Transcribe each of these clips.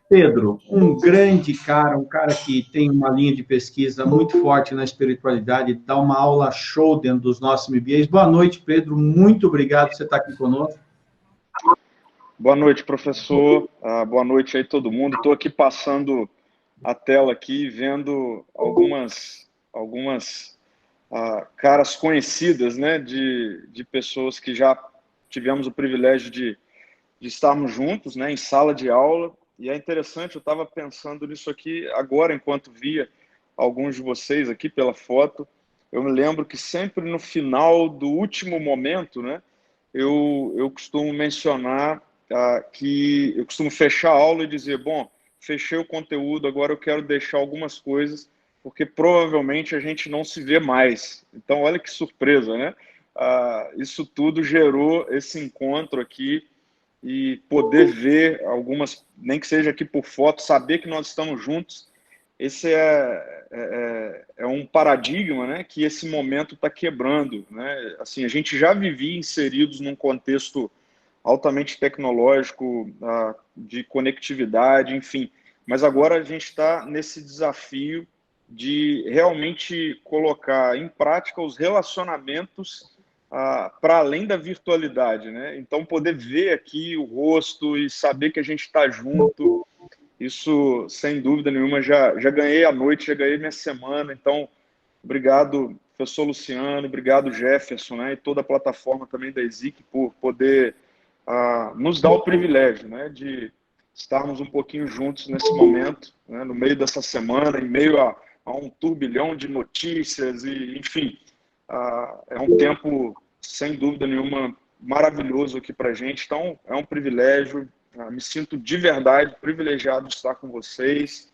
Pedro, um grande cara, um cara que tem uma linha de pesquisa muito forte na espiritualidade, dá uma aula show dentro dos nossos MBAs. Boa noite, Pedro, muito obrigado por você estar aqui conosco. Boa noite, professor. Boa noite aí todo mundo. Estou aqui passando a tela aqui, vendo algumas caras conhecidas, né, de pessoas que já tivemos o privilégio de estarmos juntos, né, em sala de aula. E é interessante, eu estava pensando nisso aqui agora, enquanto via alguns de vocês aqui pela foto. Eu me lembro que sempre no final do último momento, né, eu costumo mencionar que eu costumo fechar a aula e dizer, bom, fechei o conteúdo, agora eu quero deixar algumas coisas, porque provavelmente a gente não se vê mais. Então, olha que surpresa, né? Isso tudo gerou esse encontro aqui, e poder ver algumas, nem que seja aqui por foto, saber que nós estamos juntos. Esse é um paradigma, né, que esse momento está quebrando, né? Assim, a gente já vivia inseridos num contexto altamente tecnológico, de conectividade, enfim, mas agora a gente está nesse desafio de realmente colocar em prática os relacionamentos para além da virtualidade, né? Então, poder ver aqui o rosto e saber que a gente está junto, isso, sem dúvida nenhuma, já ganhei a noite, já ganhei minha semana. Então, obrigado, professor Luciano, obrigado, Jefferson, né? E toda a plataforma também da ESIC por poder nos dar o privilégio, né, de estarmos um pouquinho juntos nesse momento, né, no meio dessa semana, em meio a um turbilhão de notícias, e, enfim, é um tempo, sem dúvida nenhuma, maravilhoso aqui para a gente. Então, é um privilégio, me sinto de verdade privilegiado de estar com vocês,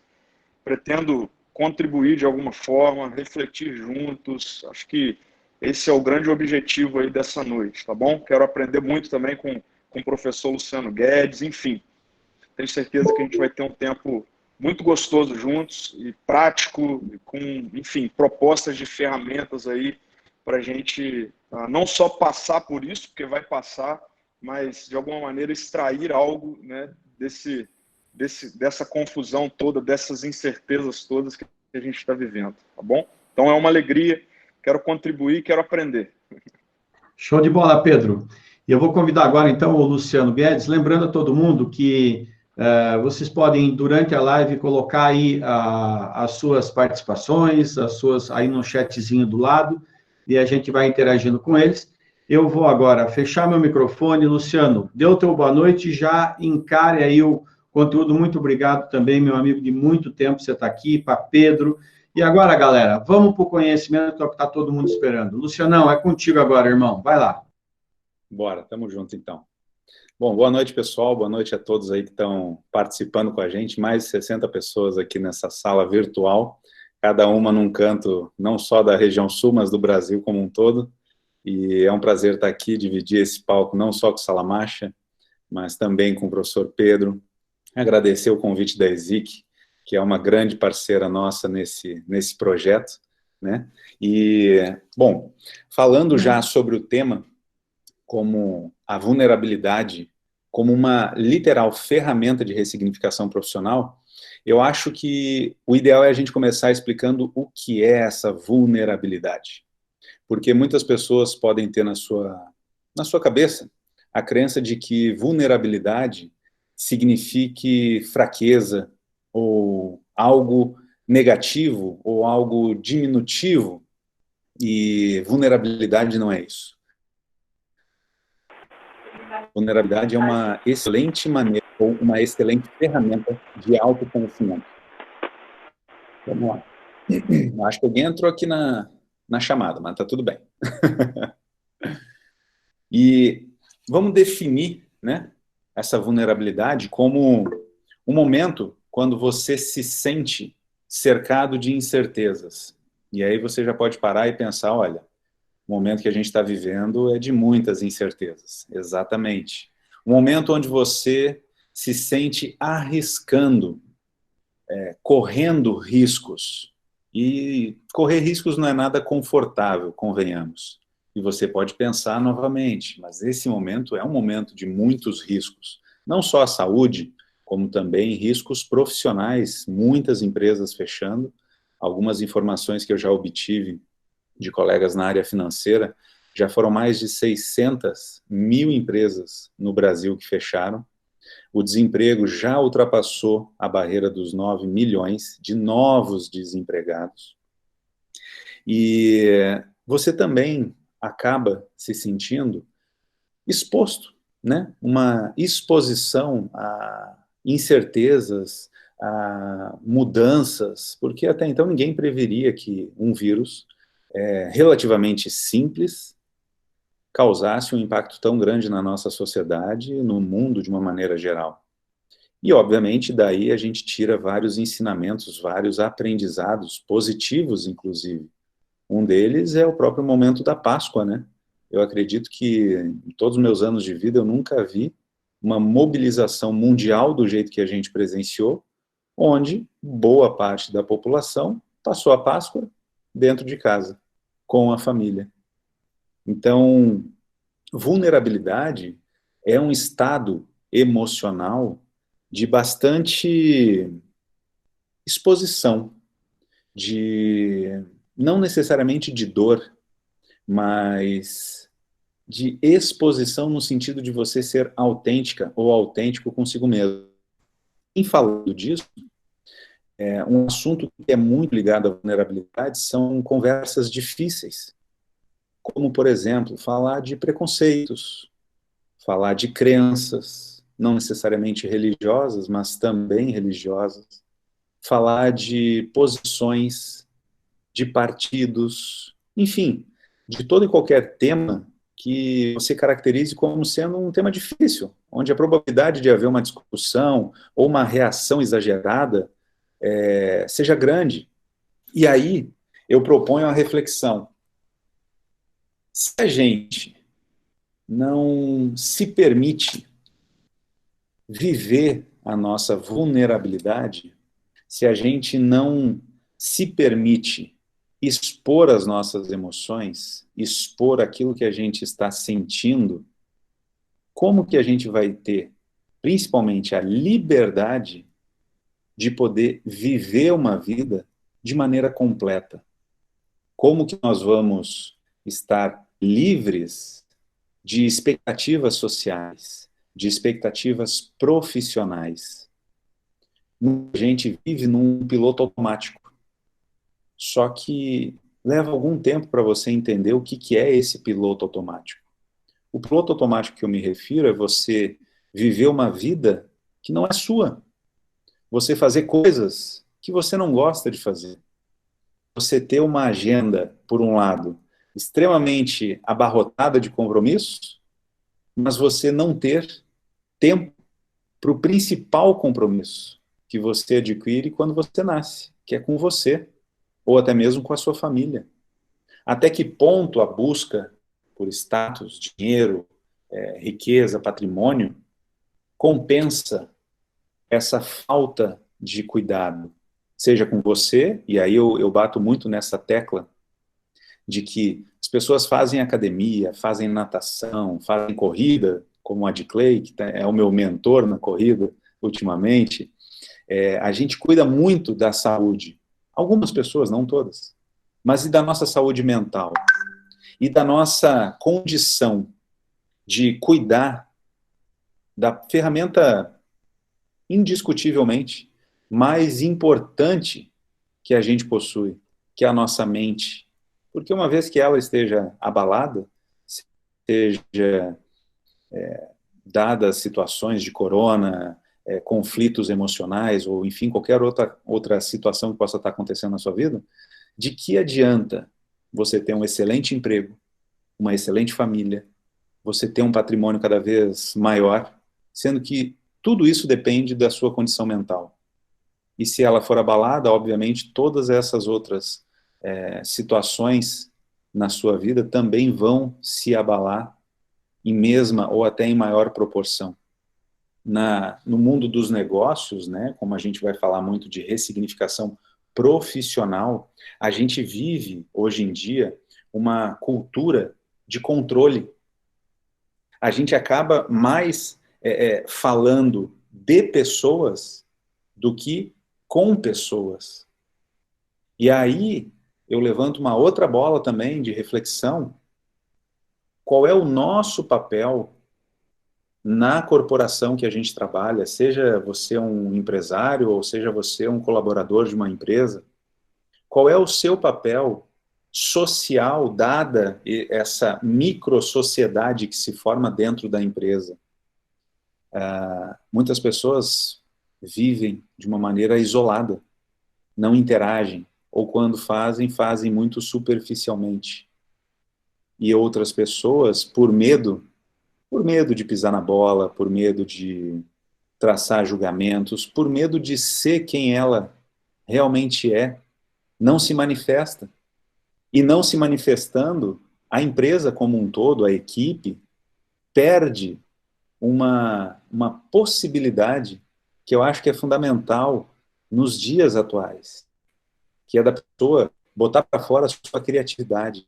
pretendo contribuir de alguma forma, refletir juntos. Acho que esse é o grande objetivo aí dessa noite, tá bom? Quero aprender muito também com o professor Luciano Guedes, enfim. Tenho certeza que a gente vai ter um tempo muito gostoso juntos e prático, com, enfim, propostas de ferramentas aí para a gente não só passar por isso, porque vai passar, mas de alguma maneira extrair algo, né, dessa confusão toda, dessas incertezas todas que a gente está vivendo, tá bom? Então é uma alegria, quero contribuir, quero aprender. Show de bola, Pedro. E eu vou convidar agora, então, o Luciano Guedes, lembrando a todo mundo que vocês podem, durante a live, colocar aí as suas participações, as suas aí no chatzinho do lado, e a gente vai interagindo com eles. Eu vou agora fechar meu microfone. Luciano, dê o teu boa noite, já encare aí o conteúdo. Muito obrigado também, meu amigo, de muito tempo você está aqui, para Pedro. E agora, galera, vamos para o conhecimento, que é o que está todo mundo esperando. Lucianão, é contigo agora, irmão. Vai lá. Bora, tamo junto, então. Bom, boa noite, pessoal. Boa noite a todos aí que estão participando com a gente. Mais de 60 pessoas aqui nessa sala virtual, cada uma num canto, não só da região sul, mas do Brasil como um todo. E é um prazer estar aqui, dividir esse palco não só com o Salamacha, mas também com o professor Pedro. Agradecer o convite da ESIC, que é uma grande parceira nossa nesse projeto, né? E, bom, falando já sobre o tema, como a vulnerabilidade, como uma literal ferramenta de ressignificação profissional, eu acho que o ideal é a gente começar explicando o que é essa vulnerabilidade. Porque muitas pessoas podem ter na sua cabeça a crença de que vulnerabilidade signifique fraqueza, ou algo negativo, ou algo diminutivo, e vulnerabilidade não é isso. Vulnerabilidade é uma excelente maneira, ou uma excelente ferramenta de autoconhecimento. Vamos lá. Acho que alguém entrou aqui na chamada, mas tá tudo bem. E vamos definir, né, essa vulnerabilidade como um momento quando você se sente cercado de incertezas. E aí você já pode parar e pensar, olha, o momento que a gente está vivendo é de muitas incertezas. Exatamente. Um momento onde você se sente arriscando, correndo riscos. E correr riscos não é nada confortável, convenhamos. E você pode pensar novamente, mas esse momento é um momento de muitos riscos. Não só à saúde, como também riscos profissionais, muitas empresas fechando. Algumas informações que eu já obtive de colegas na área financeira, já foram mais de 600 mil empresas no Brasil que fecharam. O desemprego já ultrapassou a barreira dos 9 milhões de novos desempregados. E você também acaba se sentindo exposto, né? Uma exposição a incertezas, a mudanças, porque até então ninguém preveria que um vírus relativamente simples causasse um impacto tão grande na nossa sociedade e no mundo de uma maneira geral. E, obviamente, daí a gente tira vários ensinamentos, vários aprendizados positivos, inclusive. Um deles é o próprio momento da Páscoa, né? Eu acredito que, em todos os meus anos de vida, eu nunca vi uma mobilização mundial do jeito que a gente presenciou, onde boa parte da população passou a Páscoa dentro de casa, com a família. Então, vulnerabilidade é um estado emocional de bastante exposição, não necessariamente de dor, mas de exposição no sentido de você ser autêntica ou autêntico consigo mesmo. Em falando disso, um assunto que é muito ligado à vulnerabilidade são conversas difíceis, como, por exemplo, falar de preconceitos, falar de crenças, não necessariamente religiosas, mas também religiosas, falar de posições, de partidos, enfim, de todo e qualquer tema que você caracterize como sendo um tema difícil, onde a probabilidade de haver uma discussão ou uma reação exagerada seja grande. E aí eu proponho a reflexão. Se a gente não se permite viver a nossa vulnerabilidade, se a gente não se permite expor as nossas emoções, expor aquilo que a gente está sentindo, como que a gente vai ter, principalmente, a liberdade de poder viver uma vida de maneira completa? Como que nós vamos estar livres de expectativas sociais, de expectativas profissionais? Muita gente vive num piloto automático. Só que leva algum tempo para você entender o que é esse piloto automático. O piloto automático que eu me refiro é você viver uma vida que não é sua. Você fazer coisas que você não gosta de fazer. Você ter uma agenda, por um lado, extremamente abarrotada de compromissos, mas você não ter tempo para o principal compromisso que você adquire quando você nasce, que é com você, ou até mesmo com a sua família. Até que ponto a busca por status, dinheiro, riqueza, patrimônio, compensa essa falta de cuidado, seja com você, e aí eu bato muito nessa tecla, de que as pessoas fazem academia, fazem natação, fazem corrida, como a de Clay, que é o meu mentor na corrida ultimamente. A gente cuida muito da saúde. Algumas pessoas, não todas. Mas e da nossa saúde mental? E da nossa condição de cuidar da ferramenta indiscutivelmente mais importante que a gente possui, que é a nossa mente. Porque uma vez que ela esteja abalada, seja dadas situações de corona, conflitos emocionais, ou enfim, qualquer outra situação que possa estar acontecendo na sua vida, de que adianta você ter um excelente emprego, uma excelente família, você ter um patrimônio cada vez maior, sendo que tudo isso depende da sua condição mental. E se ela for abalada, obviamente, todas essas outras situações na sua vida também vão se abalar em mesma ou até em maior proporção. No mundo dos negócios, né, como a gente vai falar muito de ressignificação profissional, a gente vive, hoje em dia, uma cultura de controle. A gente acaba mais falando de pessoas do que com pessoas. E aí eu levanto uma outra bola também de reflexão. Qual é o nosso papel na corporação que a gente trabalha, seja você um empresário ou seja você um colaborador de uma empresa? Qual é o seu papel social, dada essa micro-sociedade que se forma dentro da empresa? Muitas pessoas vivem de uma maneira isolada, não interagem, ou quando fazem, fazem muito superficialmente. E outras pessoas, por medo de pisar na bola, por medo de traçar julgamentos, por medo de ser quem ela realmente é, não se manifesta. E não se manifestando, a empresa como um todo, a equipe, perde uma possibilidade que eu acho que é fundamental nos dias atuais, que é da pessoa botar para fora a sua criatividade,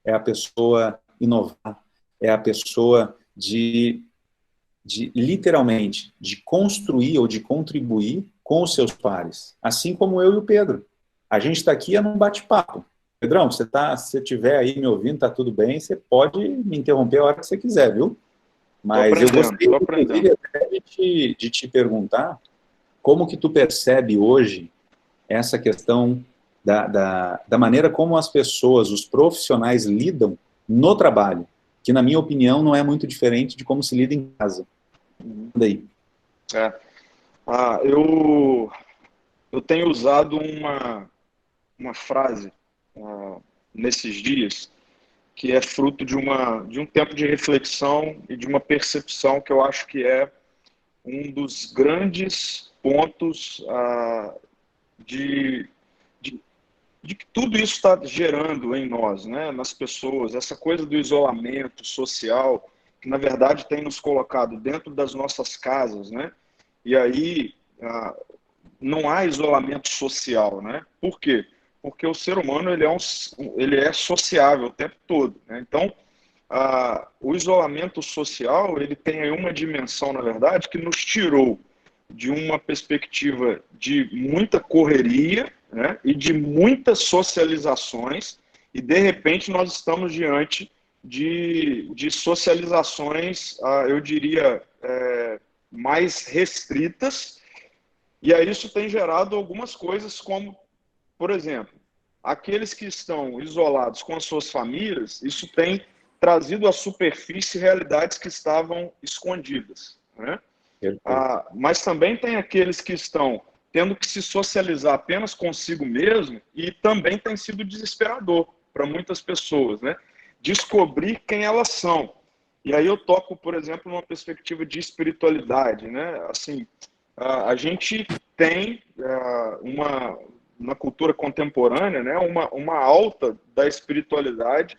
é a pessoa inovar, é a pessoa de literalmente, de construir ou de contribuir com os seus pares, assim como eu e o Pedro. A gente está aqui num bate-papo. Pedrão, se você estiver aí me ouvindo, tá tudo bem, você pode me interromper a hora que você quiser, viu? Mas eu gostaria, inclusive, até de te perguntar como que tu percebe hoje essa questão da maneira como as pessoas, os profissionais lidam no trabalho, que na minha opinião não é muito diferente de como se lida em casa. Daí. Eu tenho usado uma frase nesses dias que é fruto de um tempo de reflexão e de uma percepção que eu acho que é um dos grandes pontos de que tudo isso está gerando em nós, né, nas pessoas, essa coisa do isolamento social, que na verdade tem nos colocado dentro das nossas casas, né, e aí não há isolamento social, né, por quê? Porque o ser humano ele é sociável o tempo todo, né, então o isolamento social ele tem aí uma dimensão, na verdade, que nos tirou de uma perspectiva de muita correria, né, e de muitas socializações, e de repente nós estamos diante de socializações, eu diria, mais restritas, e aí isso tem gerado algumas coisas como, por exemplo, aqueles que estão isolados com as suas famílias, isso tem trazido à superfície realidades que estavam escondidas, né? Mas também tem aqueles que estão tendo que se socializar apenas consigo mesmo e também tem sido desesperador para muitas pessoas, né? Descobrir quem elas são. E aí eu toco, por exemplo, numa perspectiva de espiritualidade, né? Assim, a gente tem na cultura contemporânea, né, uma alta da espiritualidade,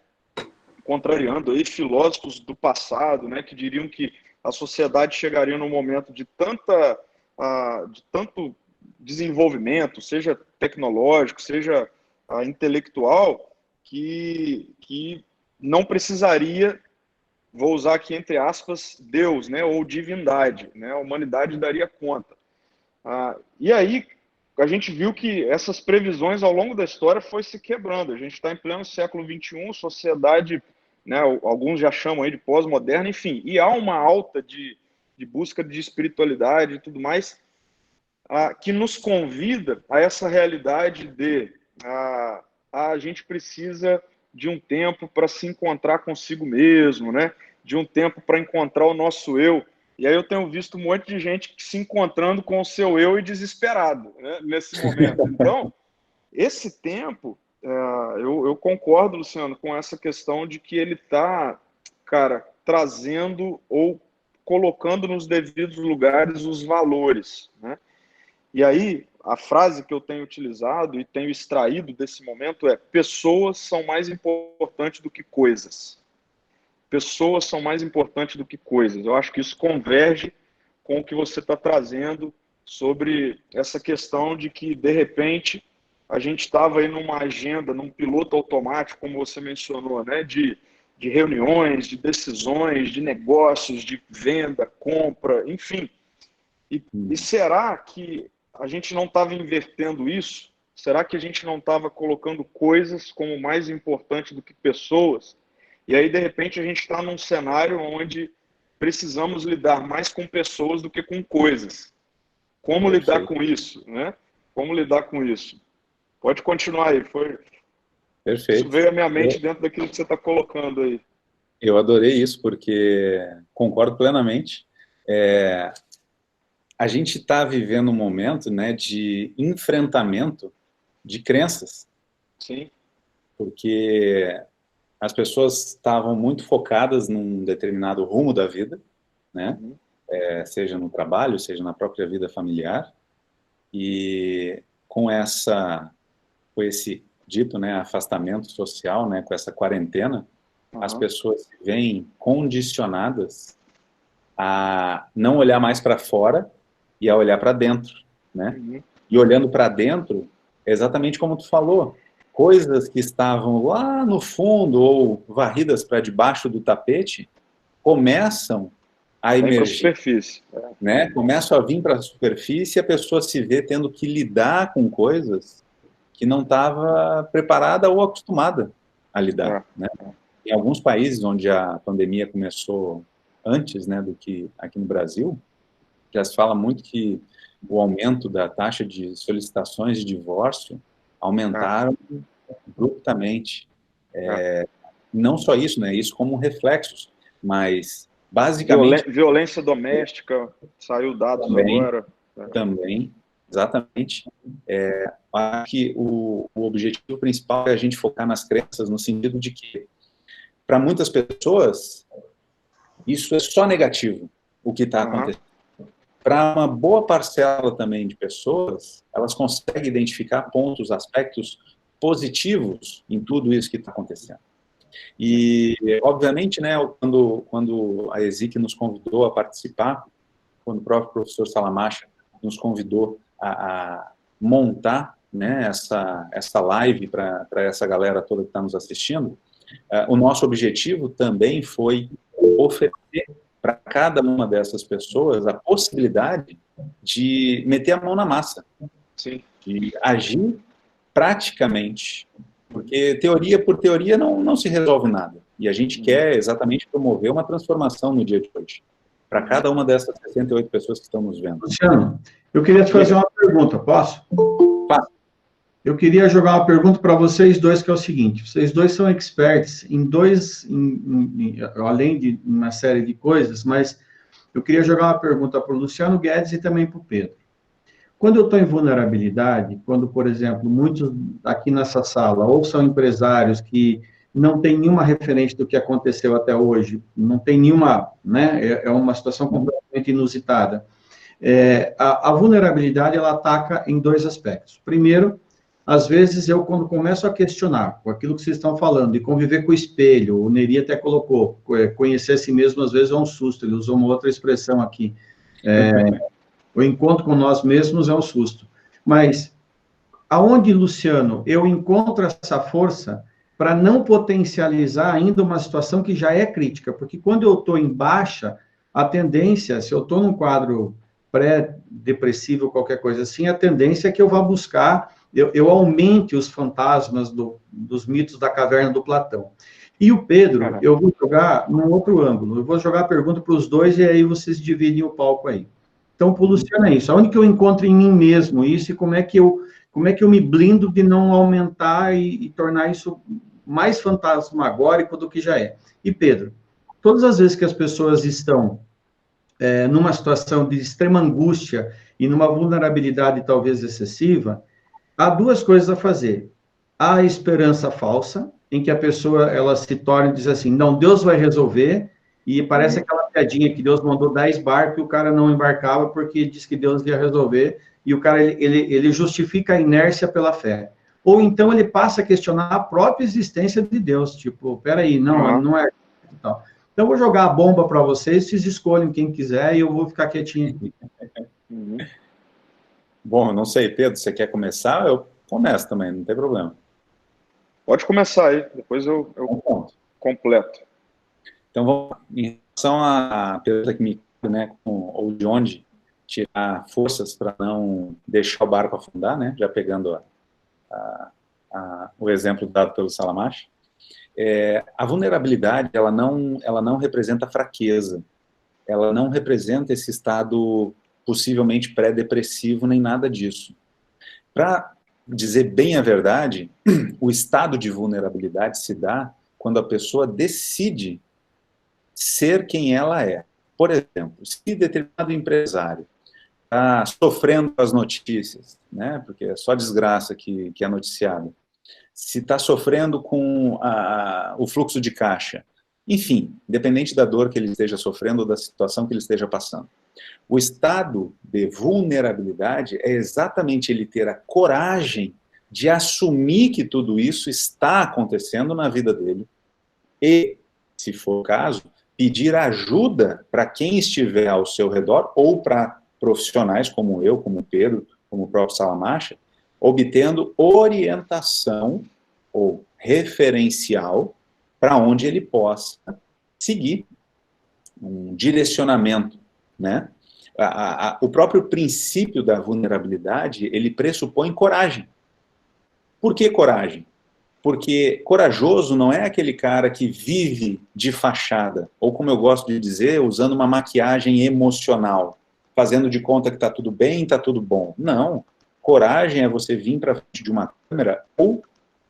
contrariando aí filósofos do passado, né, que diriam que a sociedade chegaria num momento de tanto desenvolvimento, seja tecnológico, seja intelectual, que não precisaria, vou usar aqui entre aspas, Deus, né, ou divindade, né, a humanidade daria conta. E aí a gente viu que essas previsões ao longo da história foi se quebrando. A gente está em pleno século XXI, sociedade, né, alguns já chamam aí de pós-moderna, enfim, e há uma alta de busca de espiritualidade e tudo mais, que nos convida a essa realidade de a gente precisa de um tempo para se encontrar consigo mesmo, né? De um tempo para encontrar o nosso eu. E aí eu tenho visto um monte de gente se encontrando com o seu eu e desesperado, né, nesse momento. Então, esse tempo, eu concordo, Luciano, com essa questão de que ele está, cara, trazendo ou colocando nos devidos lugares os valores, né? E aí, a frase que eu tenho utilizado e tenho extraído desse momento é: pessoas são mais importantes do que coisas. Pessoas são mais importantes do que coisas. Eu acho que isso converge com o que você está trazendo sobre essa questão de que, de repente, a gente estava aí numa agenda, num piloto automático, como você mencionou, né, de reuniões, de decisões, de negócios, de venda, compra, enfim. E será que a gente não estava invertendo isso? Será que a gente não estava colocando coisas como mais importante do que pessoas? E aí, de repente, a gente está num cenário onde precisamos lidar mais com pessoas do que com coisas. Como lidar com isso, né? Como lidar com isso? Pode continuar aí. Perfeito. Isso veio à minha mente dentro daquilo que você está colocando aí. Eu adorei isso, porque concordo plenamente. A gente está vivendo um momento, né, de enfrentamento de crenças. Sim. Porque as pessoas estavam muito focadas num determinado rumo da vida, né? Seja no trabalho, seja na própria vida familiar. E com esse dito, né, afastamento social, né, com essa quarentena, as pessoas se veem condicionadas a não olhar mais para fora e a olhar para dentro, né? E olhando para dentro, exatamente como tu falou, coisas que estavam lá no fundo ou varridas para debaixo do tapete começam a emergir, superfície, né? Começam a vir para a superfície e a pessoa se vê tendo que lidar com coisas que não estava preparada ou acostumada a lidar, né? Em alguns países onde a pandemia começou antes, né, do que aqui no Brasil, já se fala muito que o aumento da taxa de solicitações de divórcio aumentaram abruptamente. Não só isso, né? Isso como reflexos, mas basicamente... Violência doméstica, saiu dados também, agora. Também, exatamente. Acho que o objetivo principal é a gente focar nas crenças, no sentido de que, para muitas pessoas, isso é só negativo, o que está acontecendo. Para uma boa parcela também de pessoas, elas conseguem identificar pontos, aspectos positivos em tudo isso que está acontecendo. E, obviamente, né, quando a ESIC nos convidou a participar, quando o próprio professor Salamacha nos convidou a montar, né, essa live para essa galera toda que está nos assistindo, o nosso objetivo também foi oferecer para cada uma dessas pessoas a possibilidade de meter a mão na massa. Sim. De agir praticamente, porque teoria por teoria não se resolve nada. E a gente quer exatamente promover uma transformação no dia de hoje, para cada uma dessas 68 pessoas que estão nos vendo. Luciano, eu queria te fazer uma pergunta, posso? Faça. Eu queria jogar uma pergunta para vocês dois, que é o seguinte: vocês dois são experts em além de uma série de coisas, mas eu queria jogar uma pergunta para o Luciano Guedes e também para o Pedro. Quando eu estou em vulnerabilidade, quando, por exemplo, muitos aqui nessa sala, ou são empresários que não têm nenhuma referência do que aconteceu até hoje, não tem nenhuma, né, é uma situação completamente inusitada. A vulnerabilidade, ela ataca em dois aspectos. Primeiro, às vezes eu, quando começo a questionar com aquilo que vocês estão falando, e conviver com o espelho, o Neri até colocou, conhecer a si mesmo, às vezes é um susto, ele usou uma outra expressão aqui. O encontro com nós mesmos é um susto. Mas, aonde, Luciano, eu encontro essa força para não potencializar ainda uma situação que já é crítica? Porque quando eu estou em baixa, a tendência, se eu estou num quadro pré-depressivo, qualquer coisa assim, a tendência é que eu vá buscar, eu aumente os fantasmas dos mitos da caverna do Platão. E o Pedro, eu vou jogar num outro ângulo, eu vou jogar a pergunta para os dois e aí vocês dividem o palco aí. Então, para o Luciano é isso, onde que eu encontro em mim mesmo isso e como é que eu me blindo de não aumentar e tornar isso mais fantasmagórico do que já é. E Pedro, todas as vezes que as pessoas estão numa situação de extrema angústia e numa vulnerabilidade talvez excessiva, há duas coisas a fazer. Há a esperança falsa, em que a pessoa ela se torna e diz assim, não, Deus vai resolver, e parece aquela piadinha que Deus mandou 10 barcos e o cara não embarcava porque disse que Deus ia resolver, e o cara ele justifica a inércia pela fé. Ou então ele passa a questionar a própria existência de Deus, tipo, peraí, não é... Então, eu vou jogar a bomba para vocês escolhem quem quiser e eu vou ficar quietinho aqui. Bom, eu não sei, Pedro, você quer começar? Eu começo também, não tem problema. Pode começar aí, depois eu completo. Então, vamos, em relação à pergunta que me, né, ou de onde tirar forças para não deixar o barco afundar, né? Já pegando o exemplo dado pelo Salamash. A vulnerabilidade, ela não representa fraqueza, ela não representa esse estado possivelmente pré-depressivo, nem nada disso. Para dizer bem a verdade, o estado de vulnerabilidade se dá quando a pessoa decide ser quem ela é. Por exemplo, se determinado empresário está sofrendo as notícias, né, porque é só desgraça que é noticiado, se está sofrendo com o fluxo de caixa, enfim, independente da dor que ele esteja sofrendo ou da situação que ele esteja passando. O estado de vulnerabilidade é exatamente ele ter a coragem de assumir que tudo isso está acontecendo na vida dele e, se for o caso, pedir ajuda para quem estiver ao seu redor ou para profissionais como eu, como o Pedro, como o próprio Salamacha, obtendo orientação ou referencial para onde ele possa seguir um direcionamento, né? O próprio princípio da vulnerabilidade, ele pressupõe coragem. Por que coragem? Porque corajoso não é aquele cara que vive de fachada, ou como eu gosto de dizer, usando uma maquiagem emocional, fazendo de conta que está tudo bem, está tudo bom. Não. Coragem é você vir para frente de uma câmera ou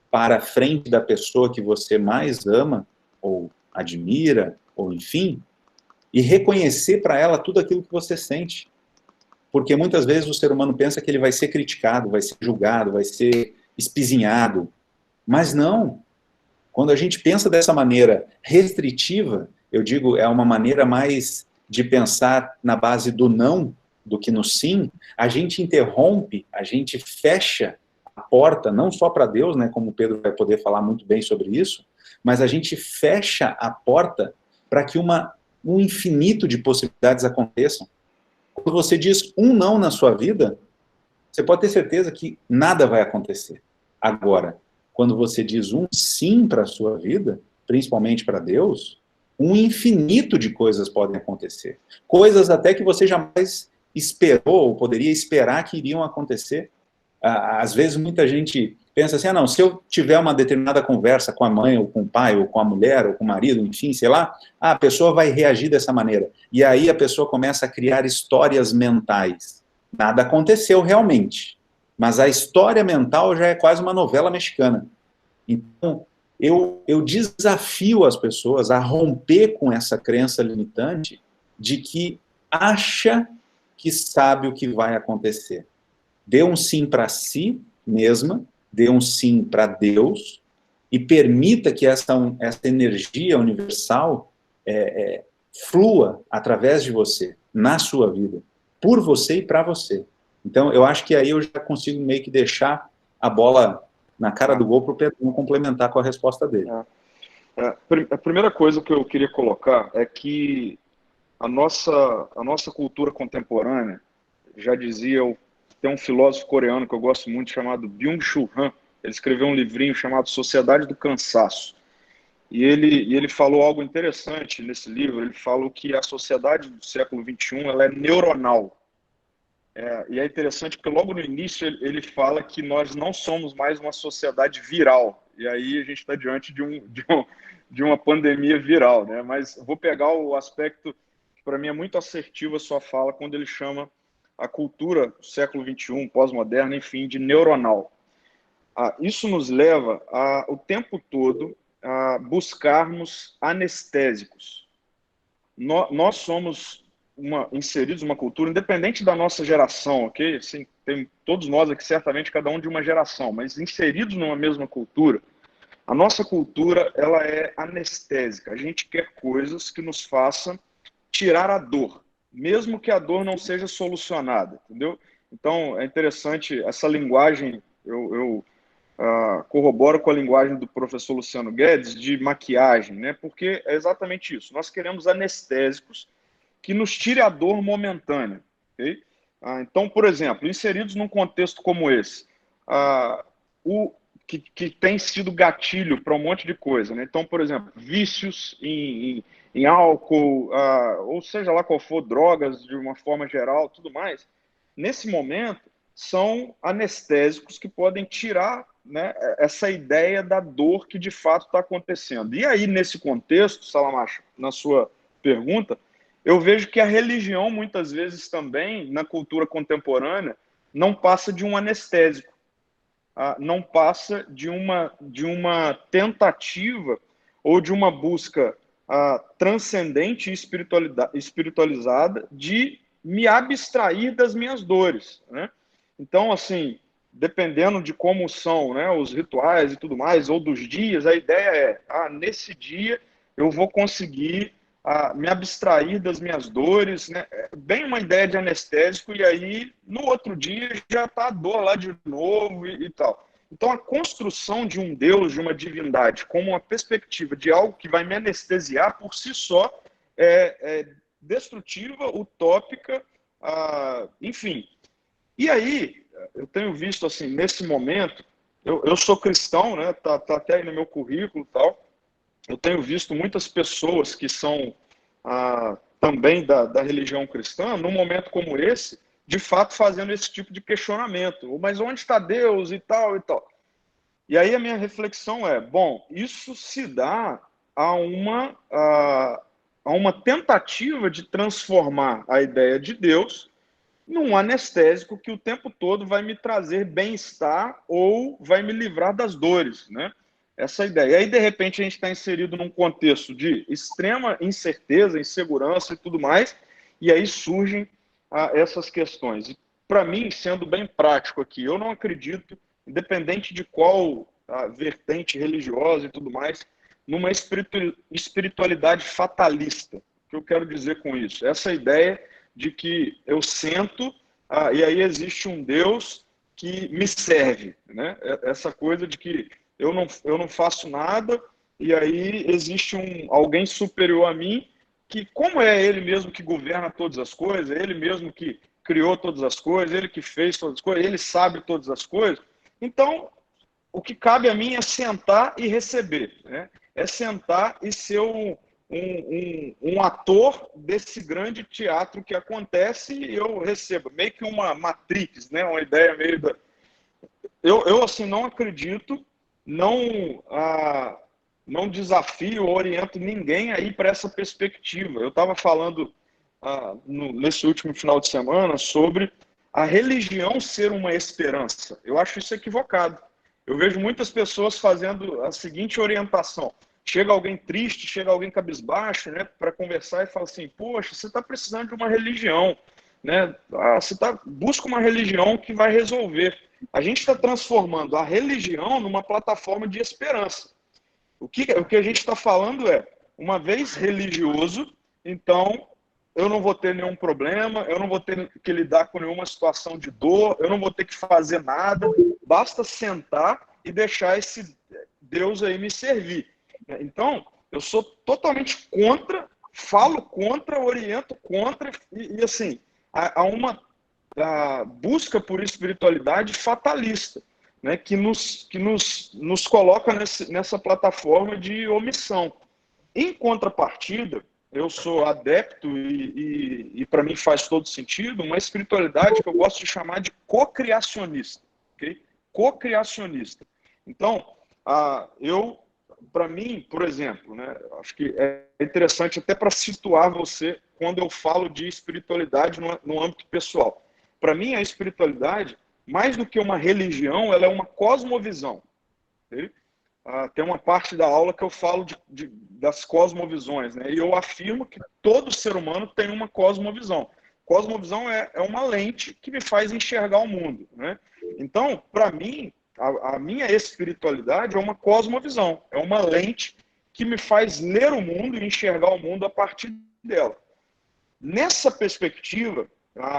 para frente da pessoa que você mais ama, ou admira, ou enfim, e reconhecer para ela tudo aquilo que você sente. Porque muitas vezes o ser humano pensa que ele vai ser criticado, vai ser julgado, vai ser espizinhado. Mas não. Quando a gente pensa dessa maneira restritiva, eu digo, é uma maneira mais de pensar na base do não do que no sim, a gente interrompe, a gente fecha a porta, não só para Deus, né, como o Pedro vai poder falar muito bem sobre isso, mas a gente fecha a porta para que um infinito de possibilidades aconteçam. Quando você diz um não na sua vida, você pode ter certeza que nada vai acontecer. Agora, quando você diz um sim para a sua vida, principalmente para Deus, um infinito de coisas podem acontecer. Coisas até que você jamais esperou ou poderia esperar que iriam acontecer. Às vezes muita gente pensa assim, não, se eu tiver uma determinada conversa com a mãe, ou com o pai, ou com a mulher, ou com o marido, enfim, sei lá, a pessoa vai reagir dessa maneira. E aí a pessoa começa a criar histórias mentais. Nada aconteceu realmente, mas a história mental já é quase uma novela mexicana. Então, eu desafio as pessoas a romper com essa crença limitante de que acha que sabe o que vai acontecer. Dê um sim para si mesma, dê um sim para Deus e permita que essa energia universal flua através de você, na sua vida, por você e para você. Então, eu acho que aí eu já consigo meio que deixar a bola na cara do gol para o Pedro complementar com a resposta dele. A primeira coisa que eu queria colocar é que a nossa cultura contemporânea, já dizia, tem um filósofo coreano que eu gosto muito chamado Byung-Chul Han, ele escreveu um livrinho chamado Sociedade do Cansaço. E ele falou algo interessante nesse livro, ele falou que a sociedade do século XXI ela é neuronal. E é interessante porque logo no início ele fala que nós não somos mais uma sociedade viral. E aí a gente está diante de uma pandemia viral, né? Mas vou pegar o aspecto que para mim é muito assertivo a sua fala quando ele chama a cultura do século XXI, pós-moderna, enfim, de neuronal. Isso nos leva o tempo todo a buscarmos anestésicos. Nós somos inseridos numa cultura, independente da nossa geração, ok? Assim, tem todos nós aqui, certamente, cada um de uma geração, mas inseridos numa mesma cultura, a nossa cultura ela é anestésica. A gente quer coisas que nos façam tirar a dor, mesmo que a dor não seja solucionada, entendeu? Então, é interessante essa linguagem, eu corroboro com a linguagem do professor Luciano Guedes de maquiagem, né? Porque é exatamente isso. Nós queremos anestésicos que nos tire a dor momentânea. Okay? Então, por exemplo, inseridos num contexto como esse, que tem sido gatilho para um monte de coisa, né? Então, por exemplo, vícios em álcool, ou seja lá qual for, drogas de uma forma geral, tudo mais, nesse momento são anestésicos que podem tirar, né, essa ideia da dor que de fato está acontecendo. E aí, nesse contexto, Salamacho, na sua pergunta, eu vejo que a religião, muitas vezes também, na cultura contemporânea, não passa de um anestésico, não passa de uma tentativa ou de uma busca transcendente e espiritualizada de me abstrair das minhas dores, né? Então, assim, dependendo de como são, né, os rituais e tudo mais, ou dos dias, a ideia é, nesse dia eu vou conseguir me abstrair das minhas dores, né? É bem uma ideia de anestésico, e aí no outro dia já está a dor lá de novo e tal. Então a construção de um Deus, de uma divindade, como uma perspectiva de algo que vai me anestesiar por si só, é destrutiva, utópica, enfim. E aí, eu tenho visto, assim, nesse momento, eu sou cristão, né? Tá até aí no meu currículo e tal. Eu tenho visto muitas pessoas que são também da religião cristã, num momento como esse, de fato fazendo esse tipo de questionamento. Mas onde está Deus e tal e tal? E aí a minha reflexão é, bom, isso se dá a uma tentativa de transformar a ideia de Deus num anestésico que o tempo todo vai me trazer bem-estar ou vai me livrar das dores, né? Essa ideia. E aí, de repente, a gente está inserido num contexto de extrema incerteza, insegurança e tudo mais, e aí surgem essas questões. E, para mim, sendo bem prático aqui, eu não acredito, independente de qual vertente religiosa e tudo mais, numa espiritualidade fatalista. O que eu quero dizer com isso? Essa ideia de que eu sento e aí existe um Deus que me serve, né? Essa coisa de que eu não faço nada e aí existe alguém superior a mim que, como é ele mesmo que governa todas as coisas, ele mesmo que criou todas as coisas, ele que fez todas as coisas, ele sabe todas as coisas, então o que cabe a mim é sentar e receber, né? É sentar e ser um ator desse grande teatro que acontece e eu recebo, meio que uma Matrix, né? Uma ideia meio da... Eu assim, não acredito, não desafio, oriento ninguém a ir para essa perspectiva. Eu estava falando nesse último final de semana sobre a religião ser uma esperança. Eu acho isso equivocado. Eu vejo muitas pessoas fazendo a seguinte orientação. Chega alguém triste, chega alguém cabisbaixo, né, para conversar e fala assim, poxa, você está precisando de uma religião, né? Busca uma religião que vai resolver. A gente está transformando a religião numa plataforma de esperança. O que a gente está falando é, uma vez religioso, então eu não vou ter nenhum problema, eu não vou ter que lidar com nenhuma situação de dor, eu não vou ter que fazer nada, basta sentar e deixar esse Deus aí me servir. Então, eu sou totalmente contra, falo contra, oriento contra, e assim, há uma busca por espiritualidade fatalista, né, que nos coloca nessa plataforma de omissão. Em contrapartida, eu sou adepto e para mim faz todo sentido, uma espiritualidade que eu gosto de chamar de cocriacionista. Okay? Cocriacionista. Então, para mim, por exemplo, né, acho que é interessante até para situar você quando eu falo de espiritualidade no âmbito pessoal. Para mim, a espiritualidade, mais do que uma religião, ela é uma cosmovisão. Okay? Tem uma parte da aula que eu falo das cosmovisões, né? E eu afirmo que todo ser humano tem uma cosmovisão. Cosmovisão é uma lente que me faz enxergar o mundo, né? Então, para mim, a minha espiritualidade é uma cosmovisão, é uma lente que me faz ler o mundo e enxergar o mundo a partir dela. Nessa perspectiva,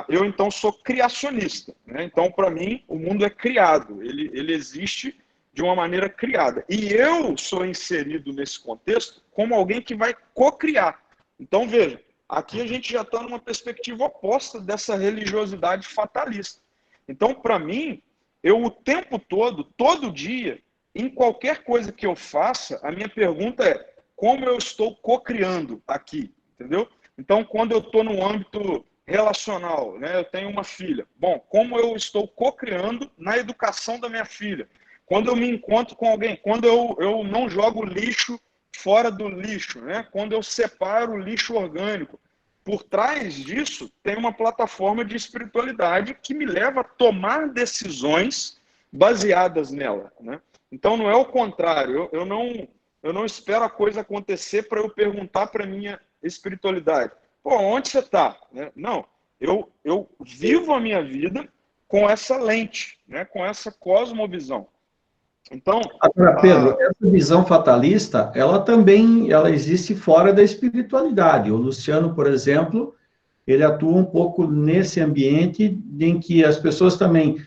eu então sou criacionista, né? Então, para mim, o mundo é criado, ele existe de uma maneira criada. E eu sou inserido nesse contexto como alguém que vai co-criar. Então, veja, aqui a gente já está numa perspectiva oposta dessa religiosidade fatalista. Então, para mim, eu o tempo todo dia, em qualquer coisa que eu faça, a minha pergunta é como eu estou co-criando aqui, entendeu? Então, quando eu estou no âmbito relacional, né, eu tenho uma filha. Bom, como eu estou co-criando na educação da minha filha? Quando eu me encontro com alguém, quando eu não jogo lixo fora do lixo, né? Quando eu separo o lixo orgânico. Por trás disso, tem uma plataforma de espiritualidade que me leva a tomar decisões baseadas nela, né? Então, não é o contrário. Eu não espero a coisa acontecer para eu perguntar para a minha espiritualidade. Pô, onde você está? Não, eu vivo a minha vida com essa lente, né? Com essa cosmovisão. Então, agora, Pedro, essa visão fatalista, ela existe fora da espiritualidade. O Luciano, por exemplo, ele atua um pouco nesse ambiente em que as pessoas também,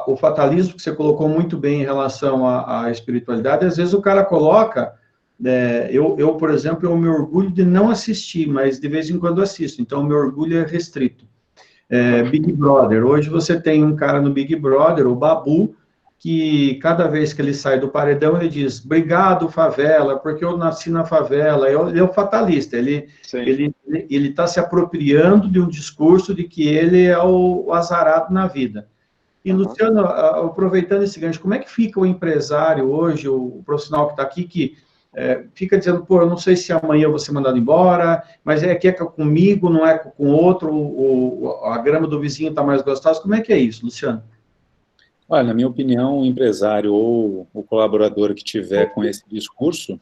o fatalismo que você colocou muito bem em relação à espiritualidade, às vezes o cara coloca, por exemplo, eu me orgulho de não assistir, mas de vez em quando assisto, então o meu orgulho é restrito. Big Brother, hoje você tem um cara no Big Brother, o Babu, que cada vez que ele sai do paredão, ele diz, obrigado, favela, porque eu nasci na favela. Ele é o fatalista, ele está se apropriando de um discurso de que ele é o azarado na vida. E, Luciano, aproveitando esse gancho, como é que fica o empresário hoje, o profissional que está aqui, que fica dizendo, pô, eu não sei se amanhã eu vou ser mandado embora, mas é comigo, não é com outro, a grama do vizinho está mais gostosa. Como é que é isso, Luciano? Olha, na minha opinião, o empresário ou o colaborador que tiver com esse discurso,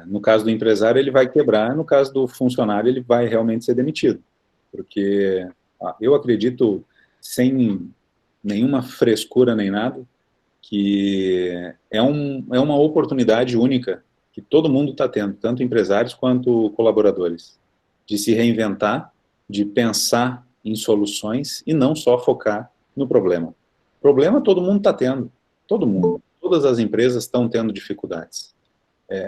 no caso do empresário, ele vai quebrar, no caso do funcionário, ele vai realmente ser demitido. Porque eu acredito, sem nenhuma frescura nem nada, que é uma oportunidade única que todo mundo está tendo, tanto empresários quanto colaboradores, de se reinventar, de pensar em soluções e não só focar no problema. Problema todo mundo está tendo, todo mundo. Todas as empresas estão tendo dificuldades.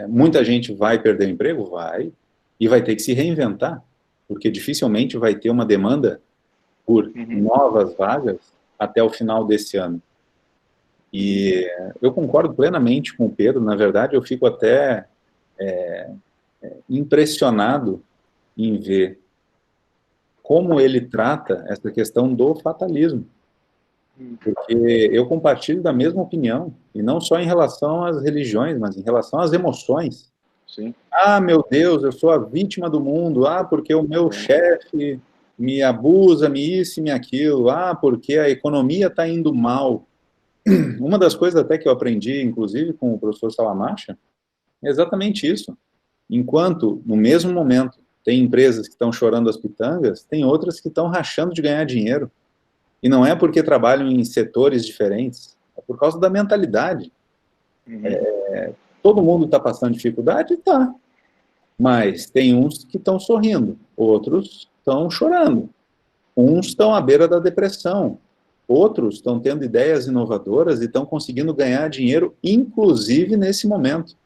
Muita gente vai perder o emprego? Vai. E vai ter que se reinventar, porque dificilmente vai ter uma demanda por novas vagas até o final desse ano. E eu concordo plenamente com o Pedro, na verdade eu fico até impressionado em ver como ele trata essa questão do fatalismo. Porque eu compartilho da mesma opinião, e não só em relação às religiões, mas em relação às emoções. Sim. Ah, meu Deus, eu sou a vítima do mundo. Ah, porque o meu chefe me abusa, me isso e me aquilo. Ah, porque a economia está indo mal. Uma das coisas até que eu aprendi, inclusive com o professor Salamacha, é exatamente isso. Enquanto, no mesmo momento, tem empresas que estão chorando as pitangas, tem outras que estão rachando de ganhar dinheiro. E não é porque trabalham em setores diferentes, é por causa da mentalidade. Todo mundo está passando dificuldade? Tá. Mas tem uns que estão sorrindo, outros estão chorando. Uns estão à beira da depressão, outros estão tendo ideias inovadoras e estão conseguindo ganhar dinheiro, inclusive nesse momento.